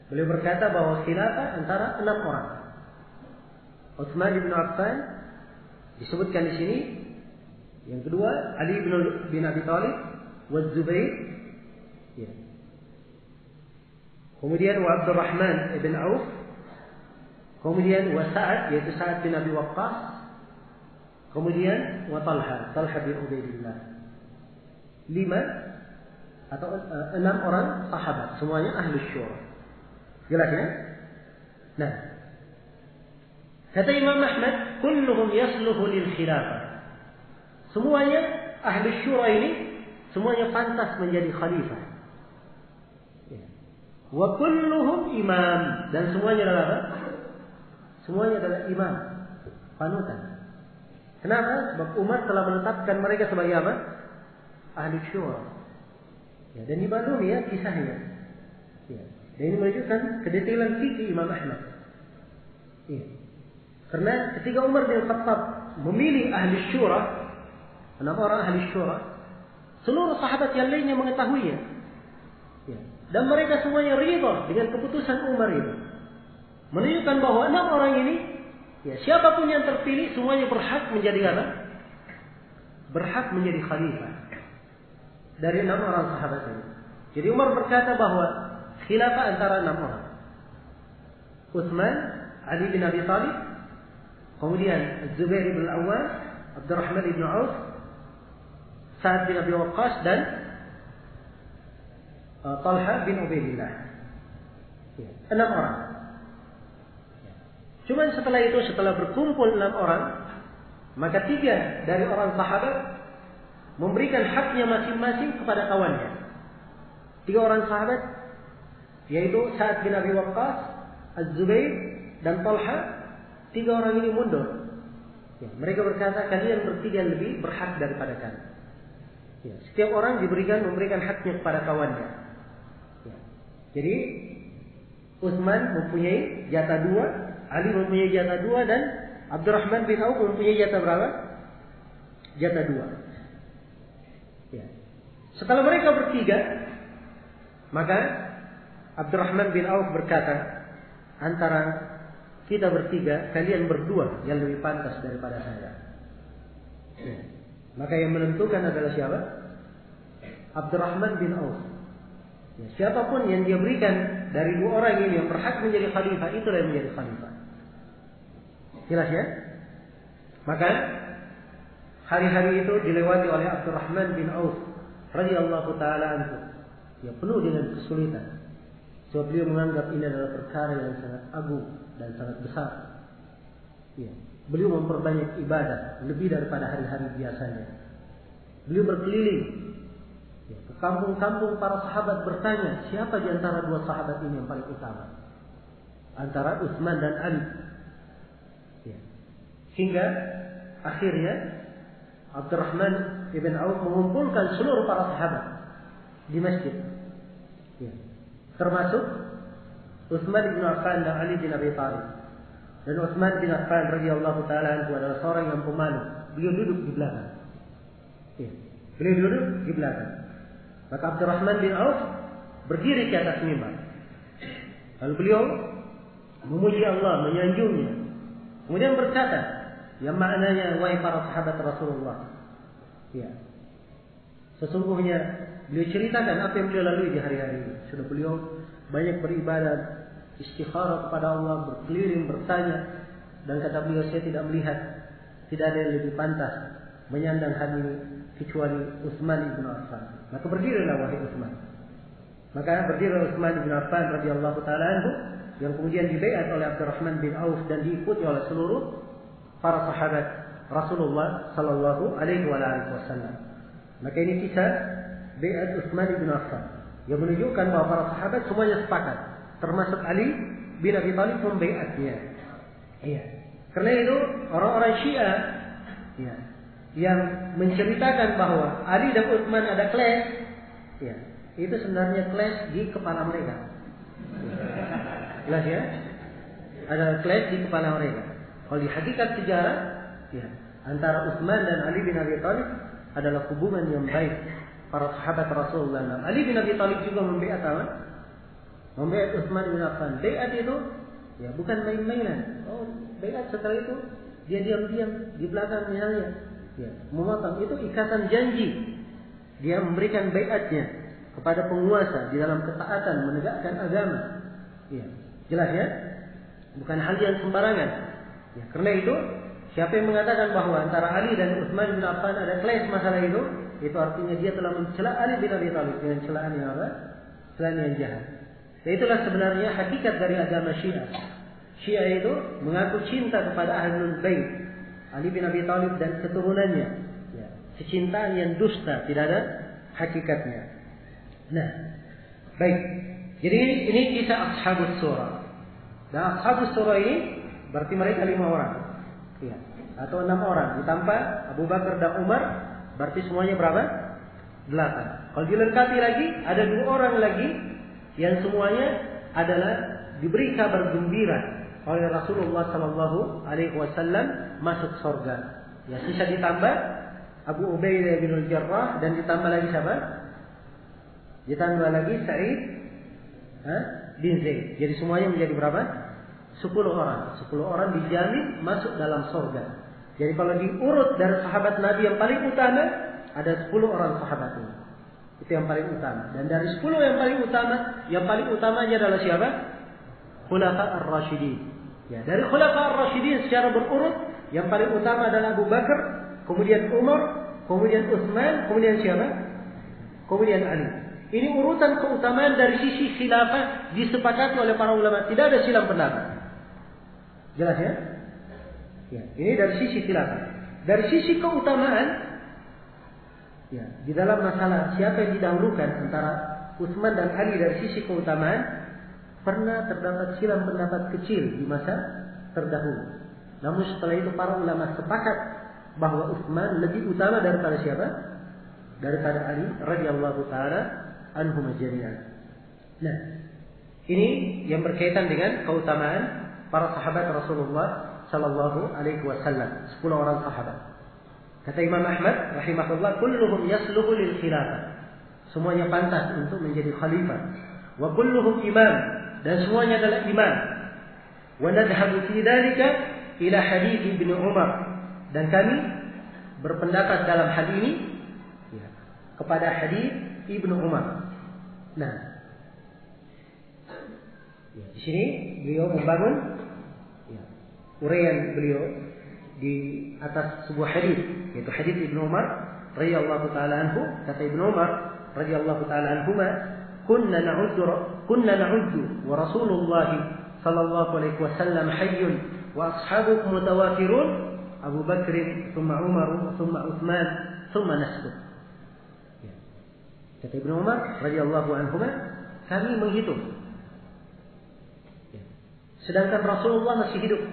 beliau berkata bahwa khilafah antara 6 orang. Utsman bin Affan disebutkan di sini. Yang kedua, Ali bin Abi Thalib, wa Zubair. Ya. kemudian wa Abdurrahman ibn Auf, kemudian wa Sa'ad yaitu Sa'ad bin Abi Waqqas, kemudian wa Talha bin Ubaidillah. 5 atau 6 orang sahabat, semuanya ahli syura. Jelas ya? Nah, kata Imam Ahmad, kulluhum yasluhu lil khilafah. Semuanya ahli syura ini semuanya pantas menjadi khalifah. Wa kulluhum imam, dan semuanya adalah apa? Semuanya adalah imam, panutan. Kenapa? Sebab Umar telah menetapkan mereka sebagai apa? Ahli syura. Ya, dan dimaklumi ya kisahnya. Ya. Dan ini menunjukkan kedetailan fikih Imam Ahmad. Ya. Karena ketika Umar bin Khattab memilih ahli syura, 6 orang ahli syura, seluruh sahabat yang lainnya mengetahuinya. Ya. Dan mereka semuanya ridha dengan keputusan Umar itu. Menunjukkan bahwa 6 orang ini, ya, siapapun yang terpilih semuanya berhak menjadi apa? Berhak menjadi khalifah dari 6 orang sahabat ini. Jadi Umar berkata bahwa khilafah antara 6 orang. Utsman, Ali bin Abi Thalib, kemudian Zubair bin Al-Awwam, Abdurrahman bin Auf, Sa'ad bin Abi Waqqas, dan Talha bin Ubaidillah. 6 orang. Cuma setelah itu, setelah berkumpul 6 orang, maka 3 dari orang sahabat memberikan haknya masing-masing kepada kawannya. 3 orang sahabat, yaitu Sa'ad bin Abi Waqqas, Az-Zubair, dan Talha. 3 orang ini mundur. Ya, mereka berkata, kalian bertiga lebih berhak daripada kami. Ya, setiap orang memberikan haknya kepada kawannya. Ya. Jadi Utsman mempunyai jatah 2, Ali mempunyai jatah 2, dan Abdurrahman bin Auf mempunyai jatah berapa? Jatah 2. Ya. Setelah mereka bertiga, maka Abdurrahman bin Auf berkata, antara kita bertiga, kalian berdua yang lebih pantas daripada saya. Ya. Maka yang menentukan adalah siapa? Abdurrahman bin Auf. Ya, siapapun yang dia berikan dari 2 orang ini yang berhak menjadi khalifah, itulah yang menjadi khalifah. Jelas ya? Maka hari-hari itu dilewati oleh Abdurrahman bin Auf radhiyallahu taala anhu. Ya, penuh dengan kesulitan. Sebab beliau menganggap ini adalah perkara yang sangat agung dan sangat besar. Ya. Beliau memperbanyak ibadah lebih daripada hari-hari biasanya. Beliau berkeliling ya, ke kampung-kampung. Para sahabat bertanya, siapa di antara 2 sahabat ini yang paling utama? Antara Utsman dan Ali. Ya. Hingga akhirnya Abdurrahman ibn Auf mengumpulkan seluruh para sahabat di masjid. Ya. Termasuk Utsman bin Affan dan Ali bin Abi Thalib. Dan Utsman bin Affan radhiyallahu taala anhu adalah seorang yang pemalu. Beliau duduk di belakang. Ya. Beliau duduk di belakang. Maka Abdurrahman bin Auf berdiri di atas mimbar. Lalu beliau memuji Allah, menyanjungnya. Kemudian berkata, yang maknanya, wahai para sahabat Rasulullah. Ya. Sesungguhnya beliau ceritakan apa yang beliau lalui di hari-hari ini. Sudah beliau banyak beribadah, istikharah kepada Allah, berkeliling, bertanya, dan kata beliau, saya tidak melihat, tidak ada yang lebih pantas menyandang hal ini kecuali Utsman bin Affan. Maka berdirilah wahai Utsman. Maka berdirilah Utsman bin Affan radhiyallahu taala anhu, yang kemudian dibaiat oleh Abdurrahman bin Auf dan diikuti oleh seluruh para sahabat Rasulullah sallallahu alaihi wasallam. Maka ini kisah baiat Utsman bin Affan yang menunjukkan bahwa para sahabat semuanya sepakat, termasuk Ali bin Abi Thalib membaiatnya. Iya. Karena itu orang-orang Syiah ya, yang menceritakan bahwa Ali dan Utsman ada clash, ya, itu sebenarnya clash di kepala mereka. Jelas ya? Ada clash di kepala mereka. Kalau di hakikat sejarah, ya, antara Utsman dan Ali bin Abi Thalib adalah hubungan yang baik para sahabat Rasulullah. Ali bin Abi Thalib juga membaiat apa? Membaiat Utsman bin Affan. Baiat itu ya bukan main-mainan. Oh, baiat setelah itu dia diam-diam di belakang misalnya, ya, memotong, itu ikatan janji. Dia memberikan baiatnya kepada penguasa di dalam ketaatan menegakkan agama. Ya, jelas ya? Bukan hal yang sembarangan. Ya, karena itu siapa yang mengatakan bahwa antara Ali dan Utsman bin Affan ada clash masalah itu artinya dia telah mencela Ali bin Abi Thalib dengan celaan yang apa? Celaan yang jahat. Dan itulah sebenarnya hakikat dari agama Syiah. Syiah itu mengaku cinta kepada Ahlul Bait, Ali bin Abi Thalib dan keturunannya. Ya, kecintaan yang dusta, tidak ada hakikatnya. Nah, baik. Jadi ini kisah Ashabus Surah. Dan Ashabus Surah ini berarti mereka 5 orang. Ya, atau 6 orang. Ditambah Abu Bakar dan Umar, berarti semuanya berapa? 8. Kalau dilengkapi lagi, ada 2 orang lagi yang semuanya adalah diberi kabar gembira oleh Rasulullah Sallallahu Alaihi Wasallam masuk surga. Ya, sisa ditambah Abu Ubaidah bin Al-Jarrah dan ditambah lagi siapa? Ditambah lagi Sa'id bin Zaid. Jadi semuanya menjadi berapa? 10 orang. 10 orang dijamin masuk dalam surga. Jadi kalau diurut dari sahabat Nabi yang paling utama, ada 10 orang sahabat ini. Itu yang paling utama. Dan dari 10 yang paling utamanya adalah siapa? Khulafa ar-Rasyidin. Ya, dari Khulafa ar-Rasyidin secara berurut, yang paling utama adalah Abu Bakar, kemudian Umar, kemudian Utsman, kemudian siapa? Kemudian Ali. Ini urutan keutamaan dari sisi khilafah disepakati oleh para ulama. Tidak ada silang pendapat. Jelas ya? Ya, ini dari sisi khilafah. Dari sisi keutamaan, ya, di dalam masalah siapa yang didahulukan antara Utsman dan Ali dari sisi keutamaan, pernah terdapat silang pendapat kecil di masa terdahulu. Namun setelah itu para ulama sepakat bahwa Utsman lebih utama daripada siapa? Daripada Ali radhiyallahu taala anhum jami'an. Nah, ini yang berkaitan dengan keutamaan para sahabat Rasulullah sallallahu alaihi wasallam, 10 orang sahabat. Kata Imam Ahmad rahimahullah, kulluhum yasluhu lil khilafah. Semuanya pantas untuk menjadi khalifah. Wa kulluhum imam, dan semuanya adalah imam. Wa nadhhabu fi dzalika ila hadits Ibnu Umar, dan kami berpendapat dalam hal ini ya, kepada hadis Ibnu Umar. Nah, ya, di sini beliau membangun ya, uraian beliau di atas sebuah hadis, yaitu hadis Ibnu Umar radhiyallahu taala anhu. Kata Ibnu Umar radhiyallahu taala anhuma, kunna na'uddu wa Rasulullah sallallahu alaihi wasallam hayyun wa ashabuhu mutawafirun, Abu Bakr, thumma Umar, thumma Utsman, thumma nasbut. Ya. Kata Ibnu Umar radhiyallahu anhuma, kami menghitung. Ya. Sedangkan Rasulullah masih hidup.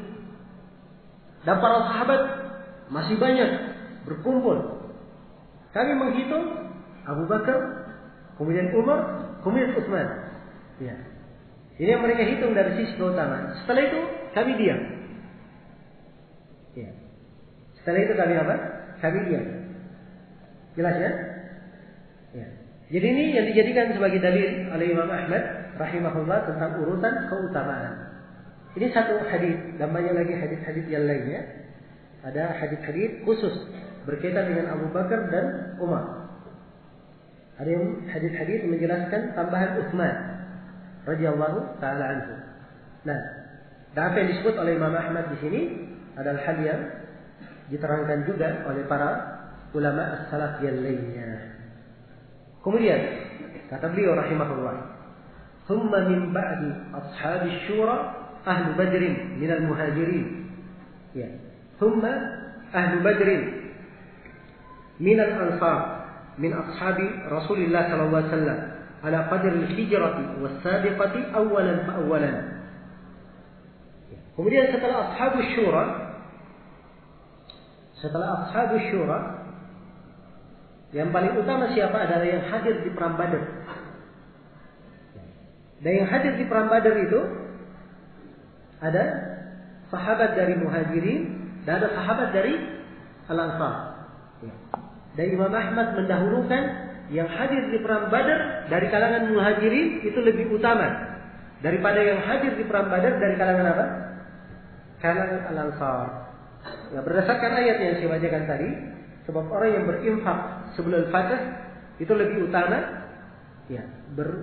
Dan para sahabat masih banyak berkumpul. Kami menghitung Abu Bakar, kemudian Umar, kemudian Utsman. Ya. Ini yang mereka hitung dari sisi keutamaan. Setelah itu kami diam. Ya. Setelah itu kami apa? Kami diam. Jelas ya? Ya. Jadi ini yang dijadikan sebagai dalil oleh Imam Ahmad rahimahullah tentang urutan keutamaan. Ini satu hadis, dan banyak lagi hadis-hadis yang lainnya. Ada hadis-hadis khusus berkaitan dengan Abu Bakar dan Umar. Ada yang hadis-hadis menjelaskan tambahan Utsman radhiyallahu taala anhu. Nah, dan apa yang disebut oleh Imam Ahmad di sini adalah hal yang diterangkan juga oleh para ulama as-salaf yang lainnya. Kemudian kata beliau rahimahullah, "Tsumma min ba'di ashabish syura ahlu badrin minal muhajirin." Ya. "Tsumma ahlu badrin minal ansar min ashabi Rasulillah sallallahu alaihi wasallam ala qadr al-hijrati was-sabiqati awwalan fa awwalan." Kemudian setelah ashabus syura, yang paling utama siapa adalah yang hadir di perang Badar. Dan yang hadir di perang Badar itu ada sahabat dari Muhajirin dan ada sahabat dari Al-Ansar. Dan Imam Ahmad mendahulukan yang hadir di perang Badar dari kalangan Muhajirin itu lebih utama daripada yang hadir di perang Badar dari kalangan apa? Kalangan Al-Ansar. Ya, berdasarkan ayat yang saya bacakan tadi, sebab orang yang berinfak sebelum Fatah itu lebih utama Ya,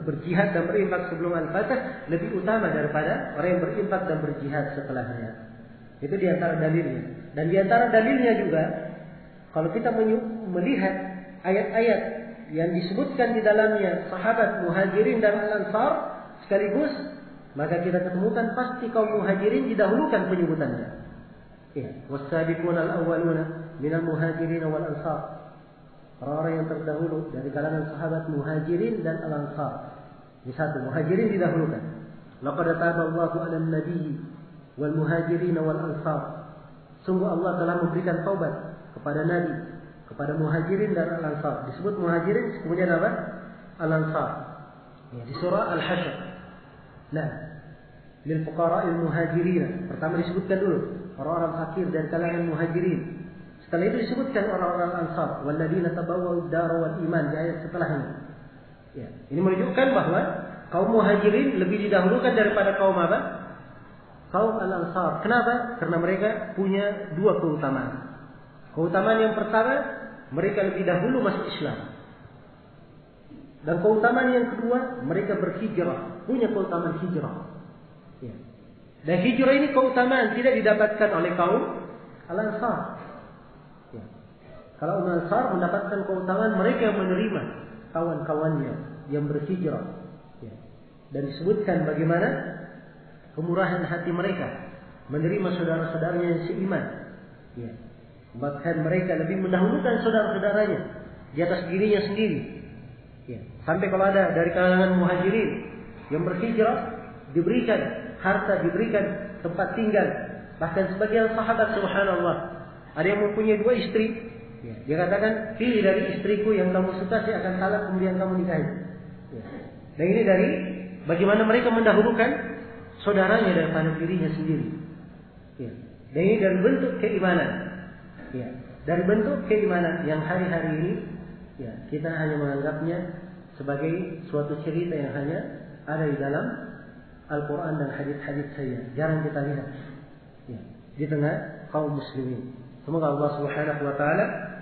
berjihad dan berinfak sebelum al-fatah lebih utama daripada orang yang berinfak dan berjihad setelahnya. Itu diantara dalilnya. Dan diantara dalilnya juga, kalau kita melihat ayat-ayat yang disebutkan di dalamnya sahabat muhajirin dan al-ansar sekaligus, maka kita ketemukan pasti kaum muhajirin didahulukan penyebutannya. Ya, was-sabiquna al-awwaluna minal muhajirin wal ansar. Orang-orang yang terdahulu dari kalangan sahabat muhajirin dan al-ansar. Di satu, muhajirin didahulukan. Laqad taballahu 'alan nabiyyi wal muhajirin wal ansar. Sungguh Allah telah memberikan taubat kepada nabi, kepada muhajirin dan al-ansar. Disebut muhajirin, kemudian apa? Al-ansar. Ya, di surah Al-Hasyr. Nah, lil fuqara'il muhajirin. Pertama disebutkan dulu orang-orang fakir dari kalangan muhajirin. Setelah itu disebutkan orang-orang Ansar, walladzina tabawwa'ud dara wal iman, di ayat setelahnya. Ya, ini menunjukkan bahwa kaum muhajirin lebih didahulukan daripada kaum apa? Kaum al-Ansar. Kenapa? Karena mereka punya dua keutamaan. Keutamaan yang pertama, mereka lebih dahulu masuk Islam. Dan keutamaan yang kedua, mereka berhijrah, punya keutamaan hijrah. Ya. Dan hijrah ini keutamaan tidak didapatkan oleh kaum al-Ansar. Kalau Ansar mendapatkan keutamaan mereka yang menerima kawan-kawannya yang berhijrah. Ya. Dan disebutkan bagaimana kemurahan hati mereka menerima saudara-saudaranya yang seiman. Ya. Bahkan mereka lebih mendahulukan saudara-saudaranya di atas dirinya sendiri. Ya. Sampai kalau ada dari kalangan muhajirin yang berhijrah, diberikan harta, diberikan tempat tinggal. Bahkan sebagian sahabat, subhanallah, ada yang mempunyai 2 istri. Ya, dia katakan, pilih dari istriku yang kamu suka, saya akan talak kemudian kamu nikahi. Ya. Dan ini dari bagaimana mereka mendahulukan saudaranya daripada dirinya sendiri. Ya. Dan ini dari bentuk keimanan. Ya. Dari bentuk keimanan yang hari-hari ini, ya, kita hanya menganggapnya sebagai suatu cerita yang hanya ada di dalam Al-Quran dan hadis-hadis saja. Jarang kita lihat, ya, di tengah kaum muslimin. Semoga Allah Subhanahu wa taala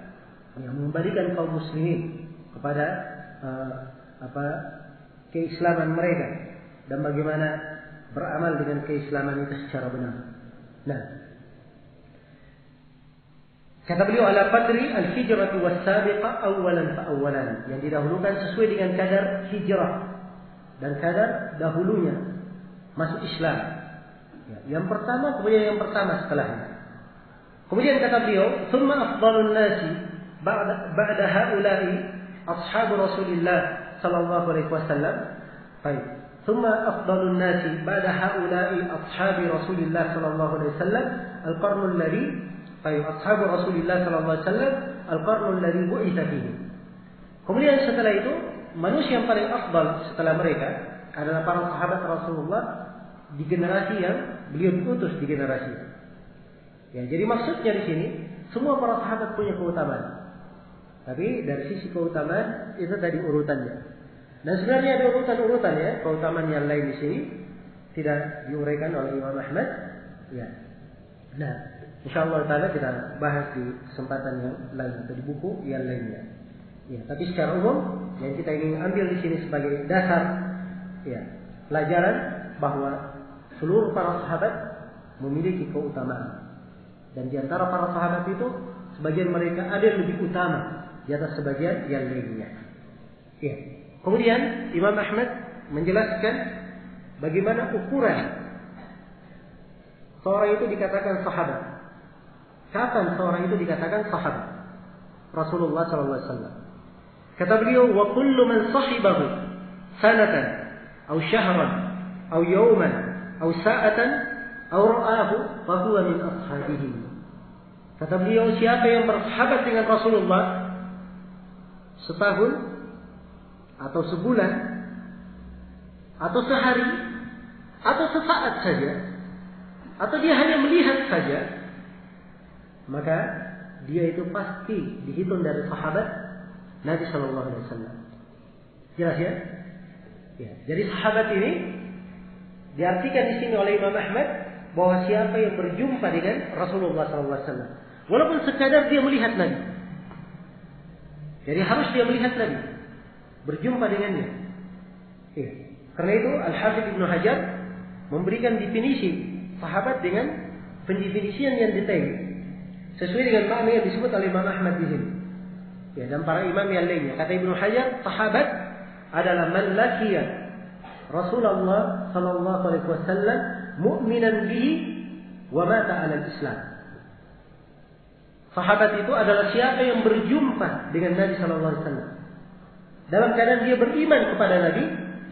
yang mengembalikan kaum muslimin kepada keislaman mereka dan bagaimana beramal dengan keislaman itu secara benar. Nah, kata beliau ala qadri al-hijrah was-sabiqa awwalan fa awwalan, yang didahulukan sesuai dengan kadar hijrah dan kadar dahulunya masuk Islam. Ya, yang pertama kemudian yang pertama setelahnya. Kemudian kata beliau, "Tsumma afdhalun nasi ba'da haula'i ashabu Rasulillah sallallahu alaihi wasallam." Baik. "Tsumma afdhalun nasi ba'da haula'i ashabi Rasulillah sallallahu alaihi wasallam al-qarnul ladzi." Baik, ashabu Rasulillah sallallahu alaihi wasallam al-qarnul ladzi bu'itsa fihi. Kemudian setelah itu, manusia yang paling afdal setelah mereka adalah para sahabat Rasulullah di generasi yang beliau diutus di generasi. Ya, jadi maksudnya di sini semua para sahabat punya keutamaan. Tapi dari sisi keutamaan itu tadi urutannya. Dan sebenarnya ada urutan-urutan ya, keutamaan yang lain di sini tidak diuraikan oleh Imam Ahmad. Ya. Nah, insyaallah taala kita bahas di kesempatan yang lain atau di buku yang lainnya. Ya, tapi secara umum yang kita ingin ambil di sini sebagai dasar ya, pelajaran bahwa seluruh para sahabat memiliki keutamaan. Dan di antara para sahabat itu sebagian mereka ada yang lebih utama di atas sebagian yang lainnya. Ya. Kemudian Imam Ahmad menjelaskan bagaimana ukuran seorang itu dikatakan sahabat. Kapan seorang itu dikatakan sahabat? Rasulullah SAW. Kata beliau, "Wa kullu man sahibahu sanatan aw syahran aw yawman aw sa'atan aw ra'ahu fa huwa min ashabihi." Kata beliau, siapa yang bersahabat dengan Rasulullah setahun atau sebulan atau sehari atau sesaat saja atau dia hanya melihat saja, maka dia itu pasti dihitung dari sahabat Nabi Sallallahu Alaihi Wasallam. Jelas ya? Ya. Jadi sahabat ini diartikan di sini oleh Imam Ahmad bahwa siapa yang berjumpa dengan Rasulullah Sallallahu Alaihi Wasallam, walaupun sekadar dia melihat Nabi. Jadi harus dia melihat Nabi, berjumpa dengannya. Ya. Karena itu Al-Hafidz Ibnu Hajar memberikan definisi sahabat dengan pendefinisian yang detail sesuai dengan makna yang disebut oleh Imam Ahmad di sini. Ya, dan para imam yang lainnya. Kata Ibnu Hajar, sahabat adalah man laqiya Rasulullah sallallahu alaihi wasallam mu'minan bihi wa mata 'ala al-Islam. Sahabat itu adalah siapa yang berjumpa dengan Nabi sallallahu alaihi wasallam dalam keadaan dia beriman kepada Nabi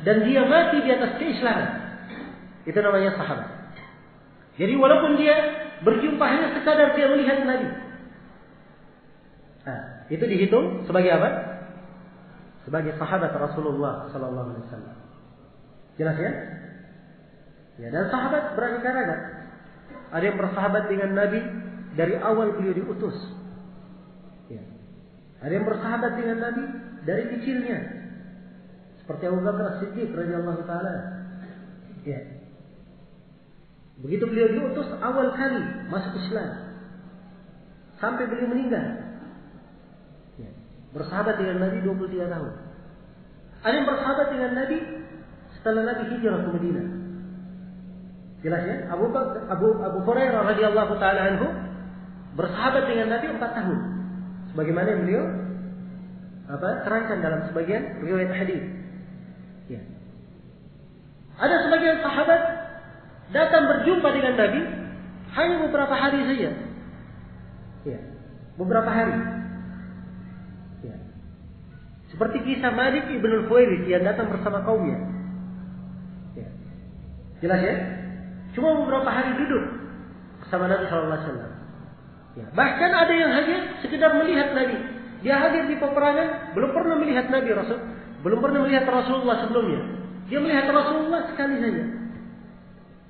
dan dia mati di atas keislaman. Itu namanya sahabat. Jadi walaupun dia berjumpa hanya sekadar dia melihat Nabi, itu dihitung sebagai apa? Sebagai sahabat Rasulullah sallallahu alaihi wasallam. Jelas ya? Ya, dan sahabat beraneka ragam. Ada yang bersahabat dengan Nabi dari awal beliau diutus. Ya. Ada yang bersahabat dengan Nabi dari kecilnya. Seperti Abu Bakar As-Siddiq radhiyallahu taala. Ya. Begitu beliau diutus awal kali masuk Islam sampai beliau meninggal. Ya. Bersahabat dengan Nabi 23 tahun. Ada yang bersahabat dengan Nabi setelah Nabi hijrah ke Madinah. Jelas ya? Abu Hurairah radhiyallahu taala anhu bersahabat dengan Nabi 4 tahun. Sebagaimana yang beliau terangkan dalam sebagian riwayat hadis. Ya. Ada sebagian sahabat datang berjumpa dengan Nabi hanya beberapa hari saja. Ya. Beberapa hari. Ya. Seperti kisah Malik ibn al-Huwairits yang datang bersama kaumnya. Ya. Jelas ya? Cuma beberapa hari duduk bersama Nabi SAW. Ya. Bahkan ada yang hanya sekedar melihat Nabi. Dia hadir di peperangan, belum pernah melihat Nabi Rasul, belum pernah melihat Rasulullah sebelumnya. Dia melihat Rasulullah sekali saja.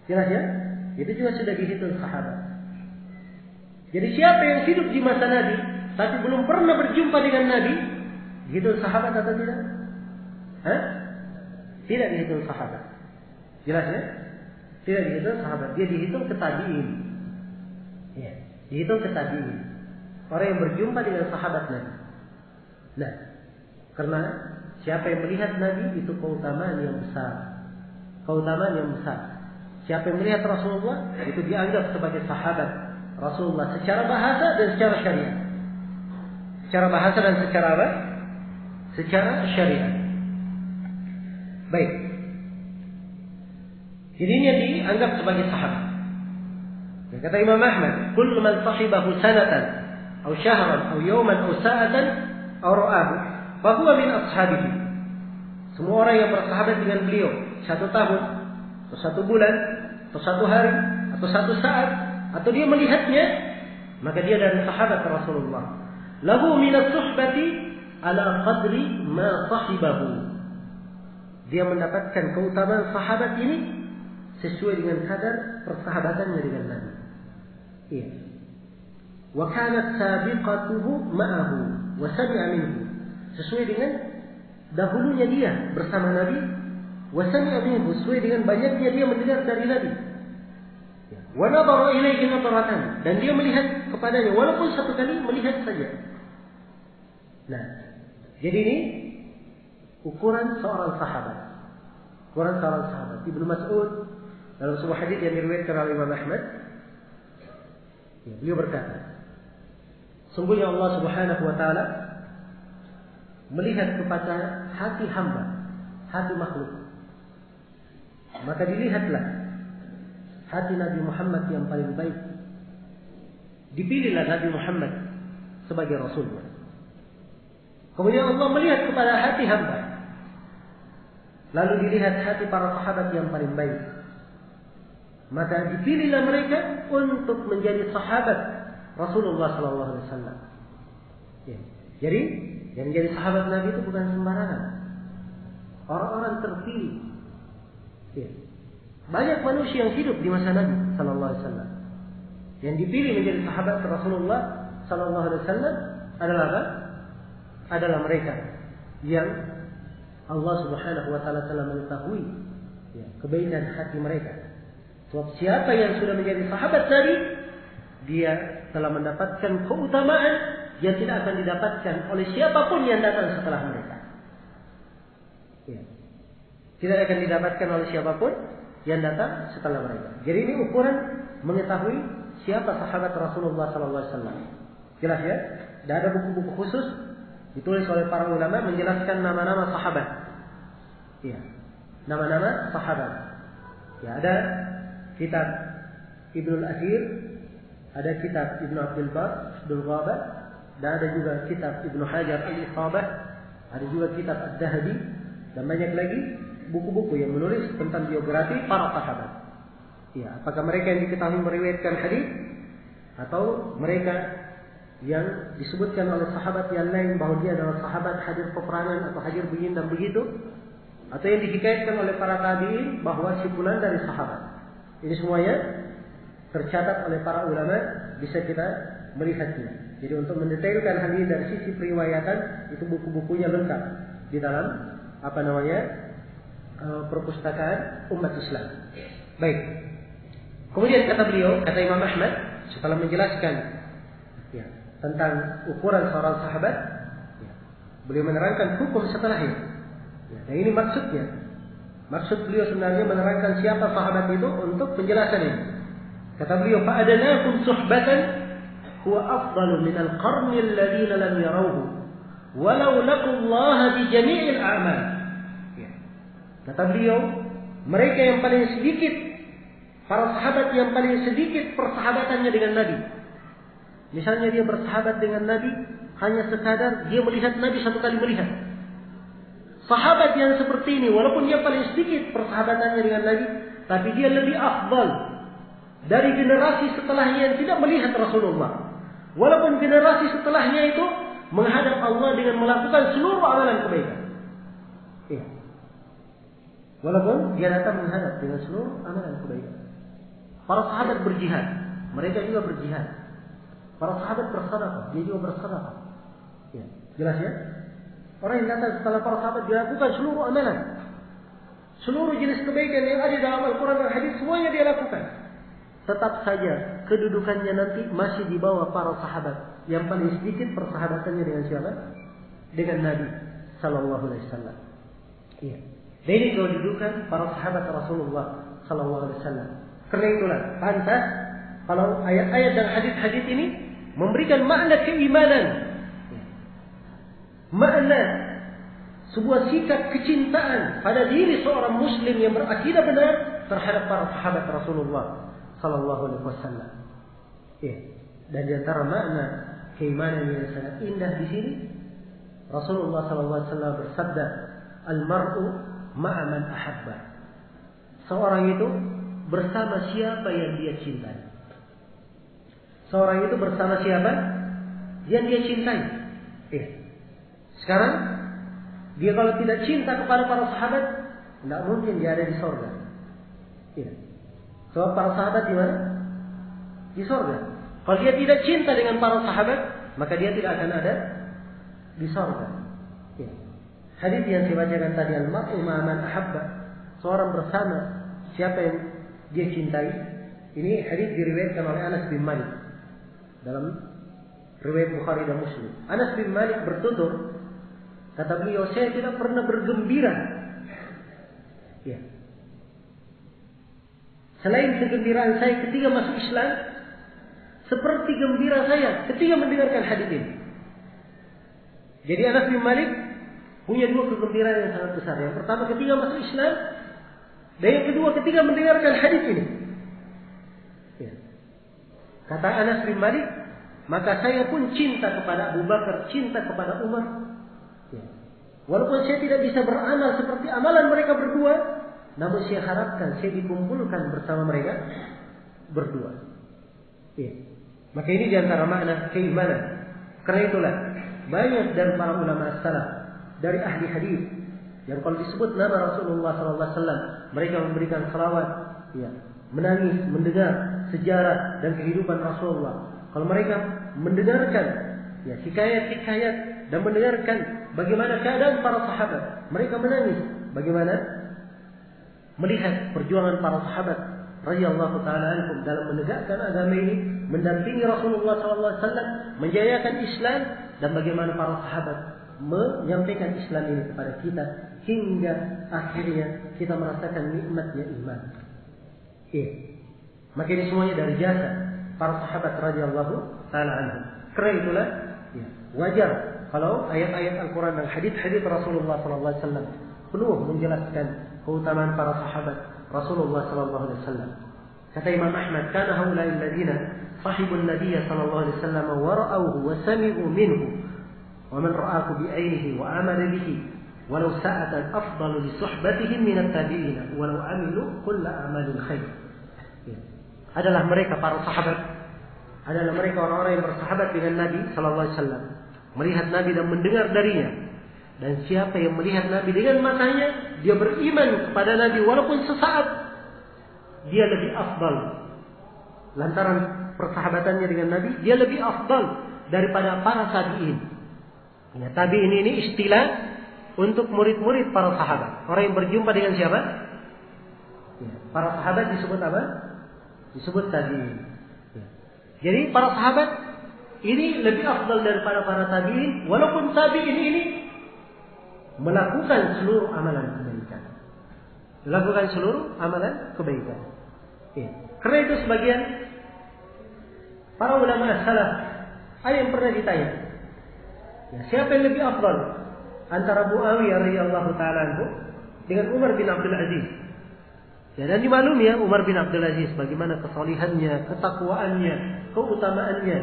Jelas ya? Itu juga sudah dihitung sahabat. Jadi siapa yang hidup di masa Nabi tapi belum pernah berjumpa dengan Nabi, dihitung sahabat atau tidak? Tidak dihitung sahabat. Jelas ya? Tidak dihitung sahabat. Dia dihitung ke tabi'in. Ya, dihitung ke tabi'in. Orang yang berjumpa dengan sahabat Nabi. Nah, karena siapa yang melihat Nabi itu keutamaan yang besar. Keutamaan yang besar. Siapa yang melihat Rasulullah itu dianggap sebagai sahabat Rasulullah secara bahasa dan secara syariat. Secara bahasa dan secara apa? Secara syariat. Baik. Jadi ini yang dianggap sebagai sahabat. Ya, kata Imam Ahmad, "Kullu man sahibahu sanatan aw syahran aw yawman aw sa'atan aw ra'ahu fa huwa min ashabihi." Semua orang yang bersahabat dengan beliau 1 tahun atau 1 bulan atau 1 hari atau 1 saat atau dia melihatnya, maka dia dari sahabat Rasulullah. Lahu min as-suhbati ala qadri ma sahibahu. Dia mendapatkan keutamaan sahabat ini sesuai dengan kadar persahabatannya dengan Nabi. Iya. Wa kanat sabiqatuhu ma'ahu wa sami'a minhu. Sesuai dengan dahulunya dia bersama Nabi, wa sami'a minhu, sesuai dengan banyaknya dia mendengar dari Nabi. Wa nadhara ilaihi nadratan, dan dia melihat kepadanya walaupun 1 kali melihat saja. Nah, jadi ini ukuran seorang sahabat. Ukuran seorang sahabat. Ibnu Mas'ud dalam sebuah hadis yang diriwayatkan oleh Imam Ahmad, ya, beliau berkata, sungguhnya Allah Subhanahu wa taala melihat kepada hati hamba, hati makhluk. Maka dilihatlah hati Nabi Muhammad yang paling baik. Dipilihlah Nabi Muhammad sebagai Rasulnya. Kemudian Allah melihat kepada hati hamba. Lalu dilihat hati para sahabat yang paling baik. Maka dipilihlah mereka untuk menjadi sahabat Rasulullah SAW. Ya. Jadi yang menjadi sahabat Nabi itu bukan sembarangan. Orang-orang terpilih. Ya. Banyak manusia yang hidup di masa Nabi SAW. Yang dipilih menjadi sahabat Rasulullah SAW adalah apa? Adalah mereka yang Allah Subhanahu wa taala telah mengetahui ya, kebaikan hati mereka. Sebab siapa yang sudah menjadi sahabat Nabi, dia telah mendapatkan keutamaan yang tidak akan didapatkan oleh siapapun yang datang setelah mereka. Ya. tidak akan didapatkan oleh siapapun yang datang setelah mereka. Jadi ini ukuran mengetahui siapa sahabat Rasulullah sallallahu alaihi wasallam. Jelas ya? Dan ada buku-buku khusus ditulis oleh para ulama menjelaskan nama-nama sahabat. Ya. Nama-nama sahabat. Ya, ada kitab Ibnul Athir, ada kitab Ibnu Abdul Bar, Abdul Ghabah, dan ada juga kitab Ibnu Hajar Al-Isabah, ada juga kitab Ad-Dahabi, dan banyak lagi buku-buku yang menulis tentang biografi para sahabat. Ya, apakah mereka yang diketahui meriwayatkan hadis atau mereka yang disebutkan oleh sahabat yang lain bahwa dia adalah sahabat hadir peperangan atau hadir begini dan begitu, atau yang dihikayatkan oleh para tabi'in bahwa si fulan dari sahabat. Ini semuanya tercatat oleh para ulama, bisa kita melihatnya. Jadi untuk mendetailkan hal ini dari sisi periwayatan, itu buku-bukunya lengkap di dalam perpustakaan umat Islam. Baik. Kemudian kata beliau, kata Imam Ahmad, setelah menjelaskan ya, tentang ukuran seorang sahabat, ya, beliau menerangkan hukum setelahnya. Ya, dan ini maksudnya. Maksud beliau sebenarnya menerangkan siapa sahabat itu untuk penjelasan ini. Kata beliau, "Fa'adnakum suhbatan huwa afdalu min al-qarni alladhina lam yarawhu walau laqullaha bi jami'il a'mal." Ya. Kata beliau, mereka yang paling sedikit, para sahabat yang paling sedikit persahabatannya dengan Nabi. Misalnya dia bersahabat dengan Nabi hanya sekadar dia melihat Nabi satu kali melihat. Sahabat yang seperti ini, walaupun dia paling sedikit persahabatannya dengan Nabi, tapi dia lebih afdal dari generasi setelahnya yang tidak melihat Rasulullah. Walaupun generasi setelahnya itu menghadap Allah dengan melakukan seluruh amalan kebaikan. Ya. Walaupun dia datang menghadap dengan seluruh amalan kebaikan. Para sahabat berjihad, mereka juga berjihad. Para sahabat bersedekah, dia juga bersedekah. Ya, jelas ya? Orang yang datang setelah para sahabat dia lakukan seluruh amalan. Seluruh jenis kebaikan yang ada dalam Al-Quran dan Hadis semuanya dia lakukan. Tetap saja kedudukannya nanti masih di bawah para sahabat yang paling sedikit persahabatannya dengan siapa? Dengan Nabi Sallallahu Alaihi Wasallam. Iya. Dan ini kedudukan para sahabat Rasulullah Sallallahu Alaihi Wasallam. Karena itulah pantas kalau ayat-ayat dan hadis-hadis ini memberikan makna keimanan. Makna sebuah sikap kecintaan pada diri seorang muslim yang berakidah benar terhadap para sahabat Rasulullah sallallahu alaihi wasallam. Ya. Dan di antara makna keimanan yang sangat indah di sini, Rasulullah sallallahu alaihi wasallam bersabda, "Al-mar'u ma'a man ahabba." Seorang itu bersama siapa yang dia cintai. Seorang itu bersama siapa yang dia cintai. Ya. Sekarang dia kalau tidak cinta kepada para sahabat, tidak mungkin dia ada di surga. Iya. Sebab para sahabat di mana? Di surga. Kalau dia tidak cinta dengan para sahabat, maka dia tidak akan ada di surga. Iya. Hadis yang saya bacakan tadi, al-mar'u ma'a man ahabba, seorang bersama siapa yang dia cintai. Ini hadis diriwayatkan oleh Anas bin Malik dalam riwayat Bukhari dan Muslim. Anas bin Malik bertutur, kata beliau, saya tidak pernah bergembira. Ya. Selain kegembiraan saya ketika masuk Islam, seperti gembira saya ketika mendengarkan hadis ini. Jadi Anas bin Malik punya dua kegembiraan yang sangat besar. Yang pertama ketika masuk Islam, dan yang kedua ketika mendengarkan hadis ini. Ya. Kata Anas bin Malik, maka saya pun cinta kepada Abu Bakar, cinta kepada Umar. Ya. Walaupun saya tidak bisa beramal seperti amalan mereka berdua, namun saya harapkan saya dikumpulkan bersama mereka berdua. Ya. Maka ini diantara makna keimanan. Karena itulah banyak dari para ulama salaf, dari ahli hadis, yang kalau disebut nama Rasulullah SAW, mereka memberikan salawat, ya, menangis, mendengar sejarah dan kehidupan Rasulullah. Kalau mereka mendengarkan ya hikayat-hikayat dan mendengarkan bagaimana keadaan para sahabat, mereka menangis. Bagaimana melihat perjuangan para sahabat radhiyallahu taala anhum dalam menegakkan agama ini, mendampingi Rasulullah SAW, menjayakan Islam, dan bagaimana para sahabat menyampaikan Islam ini kepada kita hingga akhirnya kita merasakan nikmatnya iman. Iya. Maka ini semuanya dari jasa para sahabat radhiyallahu taala anhum. Karena itulah ya, wajar kalau ayat-ayat Al-Quran dan hadits-hadits Rasulullah sallallahu alaihi wasallam penuh menjelaskan keutamaan para sahabat Rasulullah sallallahu alaihi wasallam. Kata Imam Ahmad, "Kana haula'i alladziina sahibun nabiy sallallahu alaihi wasallam wa ra'awhu wa sami'u minhu wa man ra'ahu bi'ainihi wa amara bihi walau sa'atan afdalu li suhbatihim min at-tabi'in walau amilu kull a'malil khair." Adalah mereka para sahabat, adalah mereka orang-orang yang bersahabat dengan Nabi sallallahu alaihi wasallam, melihat Nabi dan mendengar darinya. Dan siapa yang melihat Nabi dengan matanya, dia beriman kepada Nabi walaupun sesaat, dia lebih afdal. Lantaran persahabatannya dengan Nabi, dia lebih afdal daripada para tabi'in. Ya, tabi'in ini istilah untuk murid-murid para sahabat. Orang yang berjumpa dengan siapa? Ya, para sahabat disebut apa? Disebut tabi'in. Ya. Jadi para sahabat ini lebih afdal daripada para tabi'in, walaupun tabi'in ini melakukan seluruh amalan kebaikan. Melakukan seluruh amalan kebaikan. Ya. Karena itu sebagian para ulama salaf ada yang pernah ditanya, ya, siapa yang lebih afdal antara Muawiyah radhiyallahu taala anhu dengan Umar bin Abdul Aziz? Ya, dan dimaklumi ya Umar bin Abdul Aziz bagaimana kesalihannya, ketakwaannya, keutamaannya,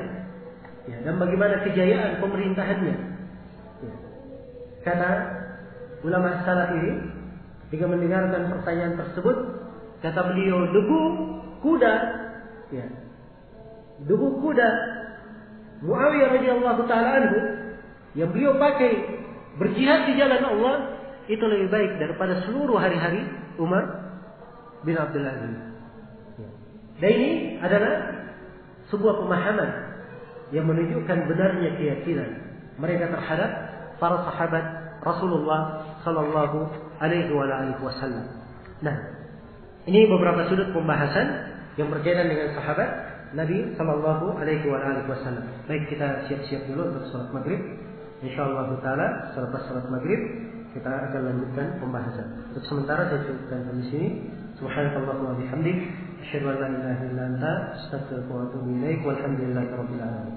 ya, dan bagaimana kejayaan pemerintahannya. Ya. Kata ulama salaf ini, jika mendengarkan pertanyaan tersebut, kata beliau, debu kuda, ya, debu kuda Muawiyah radhiyallahu taala anhu yang beliau pakai berjihad di jalan Allah itu lebih baik daripada seluruh hari-hari Umar bin Abdul Aziz. Dan ini adalah sebuah pemahaman yang menunjukkan benarnya keyakinan mereka terhadap para sahabat Rasulullah sallallahu alaihi wasallam. Nah, ini beberapa sudut pembahasan yang berkaitan dengan sahabat Nabi sallallahu alaihi wasallam. Baik, kita siap-siap dulu untuk salat maghrib. Insyaallah taala selepas salat maghrib kita akan lanjutkan pembahasan. Untuk sementara saya cukupkan di sini. Subhanakallahumma wa bihamdik, asyhadu an la ilaha illa anta, astaghfiruka wa atubu ilaik. Walhamdulillahirabbil alamin.